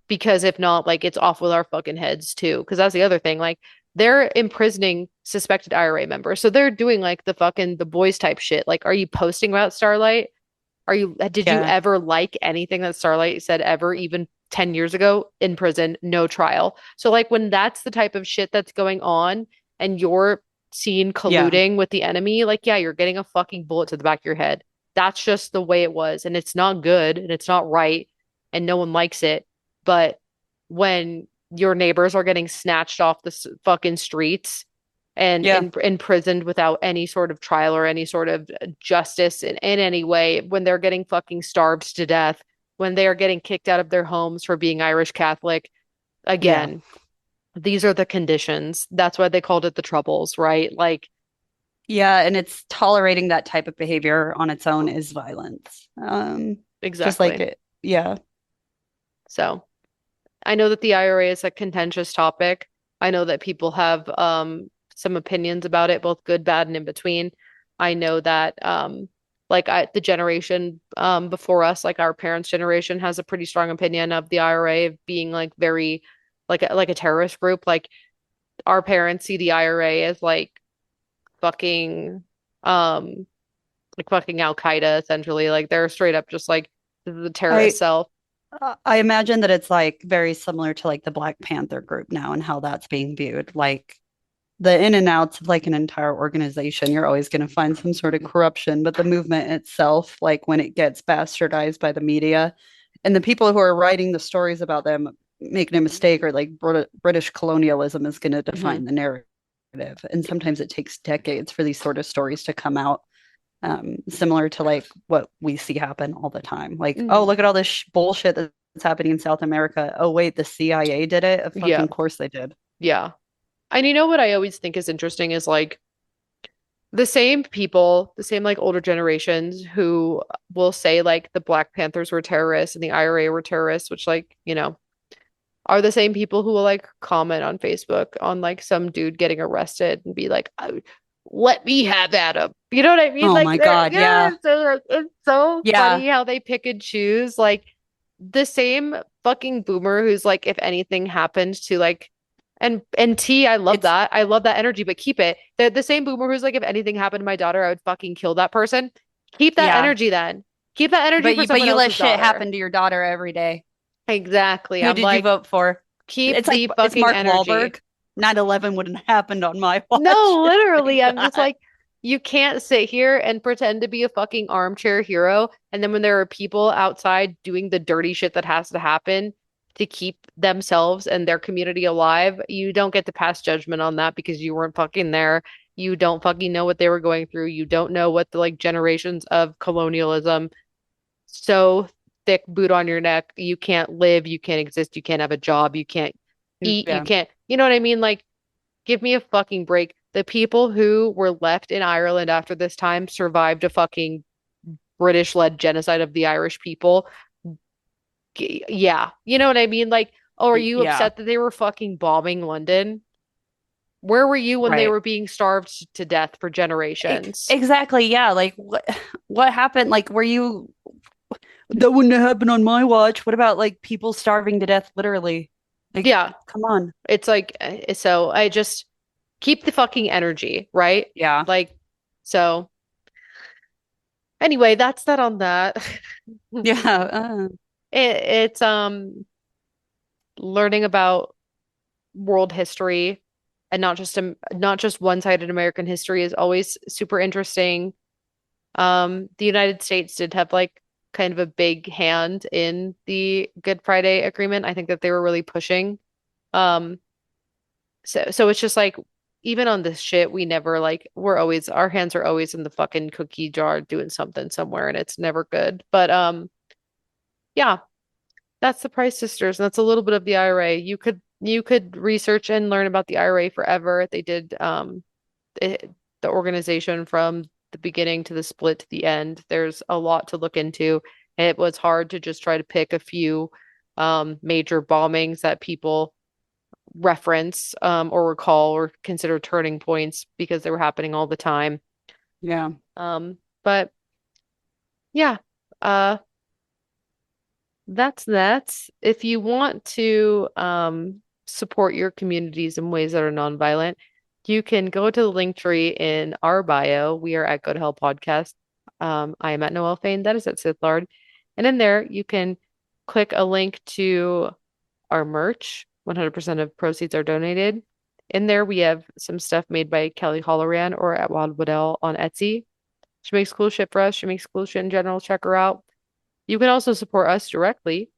because if not, like it's off with our fucking heads too. Because that's the other thing. Like they're imprisoning suspected IRA members. So they're doing like the boys type shit. Like, are you posting about Starlight? Did you ever like anything that Starlight said ever, even 10 years ago in prison, no trial? So like when that's the type of shit that's going on and you're seen colluding with the enemy, like, you're getting a fucking bullet to the back of your head. That's just the way it was. And it's not good and it's not right and no one likes it. But when your neighbors are getting snatched off the fucking streets and imprisoned without any sort of trial or any sort of justice in any way, when they're getting fucking starved to death, when they are getting kicked out of their homes for being Irish Catholic, again, these are the conditions. That's why they called it the Troubles, right? Like, and it's tolerating that type of behavior on its own is violence. Exactly. Just like it. So I know that the IRA is a contentious topic. I know that people have some opinions about it, both good, bad, and in between. I know that the generation before us, like our parents' generation, has a pretty strong opinion of the IRA being like very like a terrorist group. Like our parents see the IRA as like fucking fucking Al-Qaeda essentially. Like they're straight up just like the terrorist I cell. I imagine that it's like very similar to like the Black Panther group now and how that's being viewed. Like the in and outs of like an entire organization, you're always going to find some sort of corruption, but the movement itself, like when it gets bastardized by the media and the people who are writing the stories about them making a mistake, or like British colonialism is going to define the narrative. And sometimes it takes decades for these sort of stories to come out, similar to like what we see happen all the time. Like, oh, look at all this bullshit that's happening in South America. Oh, wait, the CIA did it? Of Yeah. fucking course they did. Yeah. And you know what I always think is interesting is like the same people, the same like older generations who will say like the Black Panthers were terrorists and the IRA were terrorists, which like, you know, are the same people who will like comment on Facebook on like some dude getting arrested and be like, oh, let me have at him. You know what I mean? Oh Like, my God, yeah. it's so Yeah. funny how they pick and choose. Like the same fucking boomer who's like, if anything happened to like, and T, I love that. I love that energy, but keep it. The same boomer who's like, if anything happened to my daughter, I would fucking kill that person. Keep that energy then. Keep that energy for someone you let else's shit daughter. happen to your daughter every day. Exactly. Who I'm did like, you vote for? keep It's the like it's fucking Mark energy. Wahlberg. 9/11 wouldn't have happened on my watch. No, literally. I'm just like, you can't sit here and pretend to be a fucking armchair hero. And then when there are people outside doing the dirty shit that has to happen to keep themselves and their community alive, you don't get to pass judgment on that because you weren't fucking there. You don't fucking know what they were going through. You don't know what the like generations of colonialism, so thick boot on your neck. You can't live, you can't exist, you can't have a job, you can't eat, you can't, you know what I mean? Like, give me a fucking break. The people who were left in Ireland after this time survived a fucking British-led genocide of the Irish people. Yeah. You know what I mean? Like, oh, are you upset that they were fucking bombing London? Where were you when they were being starved to death for generations? Exactly. Yeah. Like what happened? Like, were you that wouldn't have happened on my watch? What about like people starving to death literally? Like, yeah. Come on. It's like, so I just keep the fucking energy, right? Yeah. Like, so anyway, that's that on that. Yeah. It's learning about world history and not just one-sided American history is always super interesting. The United States did have like kind of a big hand in the Good Friday Agreement. I think that they were really pushing. So it's just like even on this shit, we never like our hands are always in the fucking cookie jar doing something somewhere and it's never good. But yeah, that's the Price sisters and that's a little bit of the IRA. You could research and learn about the IRA forever. They did the organization from the beginning to the split to the end. There's a lot to look into. It was hard to just try to pick a few major bombings that people reference or recall or consider turning points because they were happening all the time. Yeah. But yeah, that's that. If you want to support your communities in ways that are nonviolent, you can go to the link tree in our bio. We are at Go to Hell Podcast. I am at Noelle Fain. That is at Sith Lord. And in there, you can click a link to our merch. 100% of proceeds are donated. In there, we have some stuff made by Kelly Holloran or at Wild Woodell on Etsy. She makes cool shit for us. She makes cool shit in general. Check her out. You can also support us directly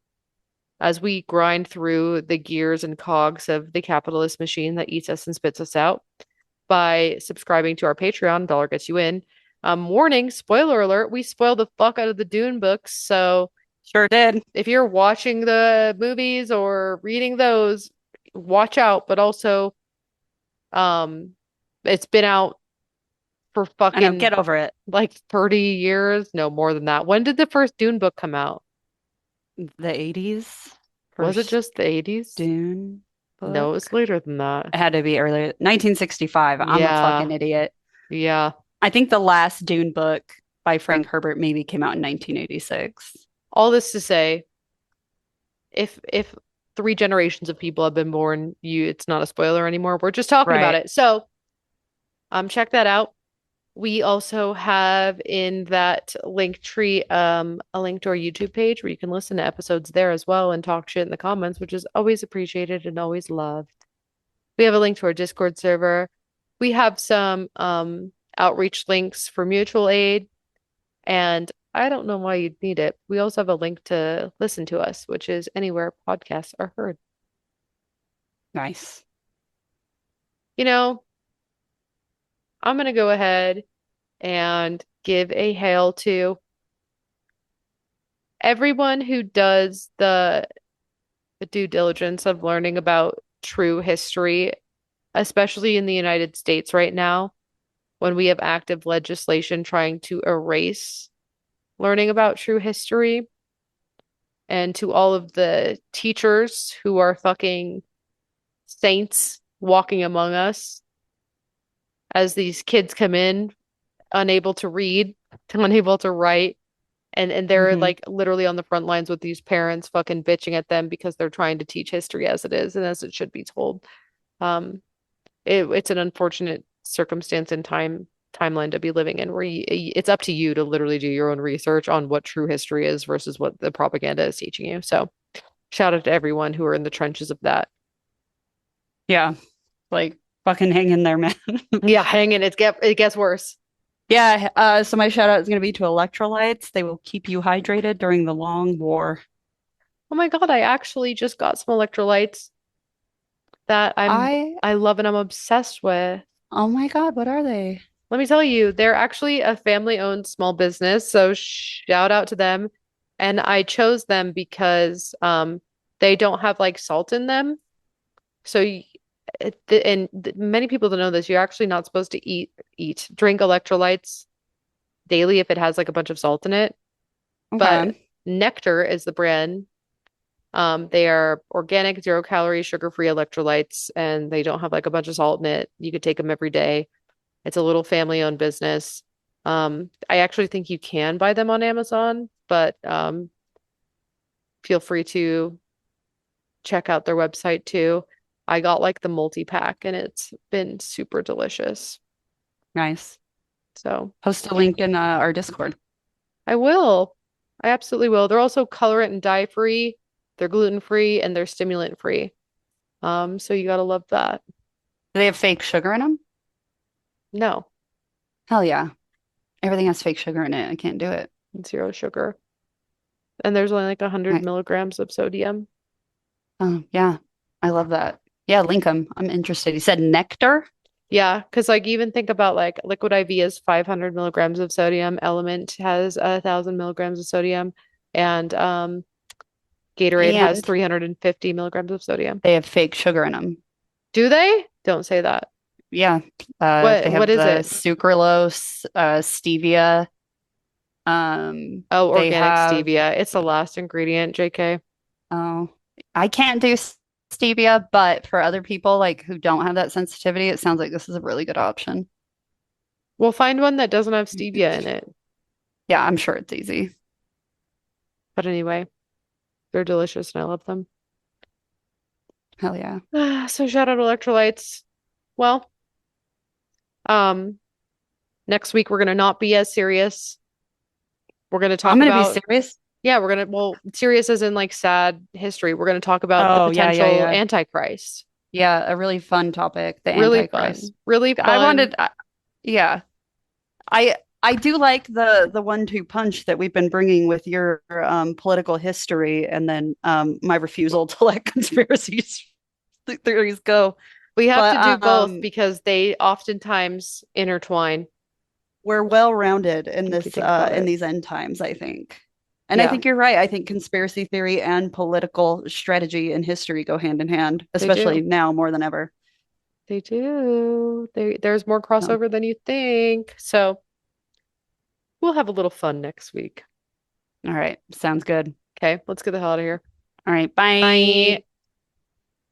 as we grind through the gears and cogs of the capitalist machine that eats us and spits us out by subscribing to our Patreon. $1 gets you in. Warning, spoiler alert, we spoiled the fuck out of the Dune books. So sure did. If you're watching the movies or reading those, watch out. But also, it's been out for fucking, I know, get over it. Like 30 years. No, more than that. When did the first Dune book come out? The 80s? Was it just the 80s? Dune book? No, it was later than that. It had to be earlier. 1965. I'm a fucking idiot. Yeah. I think the last Dune book by Frank Herbert maybe came out in 1986. All this to say, if 3 generations of people have been born. It's not a spoiler anymore. We're just talking about Right. it. So, check that out. We also have in that link tree a link to our YouTube page where you can listen to episodes there as well and talk shit in the comments, which is always appreciated and always loved. We have a link to our Discord server. We have some outreach links for mutual aid, and I don't know why you'd need it. We also have a link to listen to us, which is anywhere podcasts are heard. Nice. You know, I'm gonna go ahead and give a hail to everyone who does the due diligence of learning about true history, especially in the United States right now, when we have active legislation trying to erase learning about true history, and to all of the teachers who are fucking saints walking among us as these kids come in unable to read, unable to write, and they're like literally on the front lines with these parents fucking bitching at them because they're trying to teach history as it is and as it should be told. It's an unfortunate circumstance and timeline to be living in where it's up to you to literally do your own research on what true history is versus what the propaganda is teaching you. So shout out to everyone who are in the trenches of that. Yeah. Like fucking hang in there, man. Yeah, hang in. It gets worse. Yeah, so my shout out is going to be to electrolytes. They will keep you hydrated during the long war. Oh my God, I actually just got some electrolytes that I love and I'm obsessed with. Oh my God, what are they? Let me tell you, they're actually a family-owned small business, so shout out to them. And I chose them because they don't have like salt in them. So many people don't know this. You're actually not supposed to drink electrolytes daily if it has like a bunch of salt in it. But Okay. Nectar is the brand. They are organic, 0-calorie, sugar-free electrolytes, and they don't have like a bunch of salt in it. You could take them every day. It's a little family-owned business. I actually think you can buy them on Amazon, but feel free to check out their website too. I got like the multi-pack and it's been super delicious. Nice. So Post a link in our Discord. I will. I absolutely will. They're also colorant and dye free. They're gluten free and they're stimulant free. So you gotta love that. Do they have fake sugar in them? No, Hell yeah. Everything has fake sugar in it. I can't do it. 0 sugar. And there's only like 100 Right. milligrams of sodium. Oh, yeah. I love that. Yeah, link them. I'm interested. You said nectar? Yeah, because like even think about like Liquid IV is 500 milligrams of sodium. Element has 1,000 milligrams of sodium, and Gatorade has And 350 milligrams of sodium. they have fake sugar in them. Do they? Don't say that. Yeah. They have What is the it? sucralose, stevia. Oh, They organic have, stevia. It's the last ingredient, JK. oh, I can't do stevia, but for other people like who don't have that sensitivity, it sounds like this is a really good option. We'll find one that doesn't have stevia in it. Yeah, I'm sure it's easy. But anyway, they're delicious and I love them. Hell yeah. So shout out electrolytes. Well, next week we're gonna not be as serious. We're gonna talk I'm gonna be about serious. yeah, serious as in like sad history. We're gonna talk about the Oh, potential yeah. Antichrist. Yeah, a really fun topic, the Really Antichrist. fun. Really I fun. wanted, yeah. I do like the 1-2 punch that we've been bringing with your political history, and then my refusal to let conspiracies theories go. We have to do both But because they oftentimes intertwine. we're well-rounded in If you this think about in it. these end times, I think. And I Yeah, think you're right. I think conspiracy theory and political strategy and history go hand in hand, they especially do. now more than ever. They do. There's more So, crossover than you think. So we'll have a little fun next week. all right, sounds good. Okay, let's get the hell out of here. All right, bye. Bye.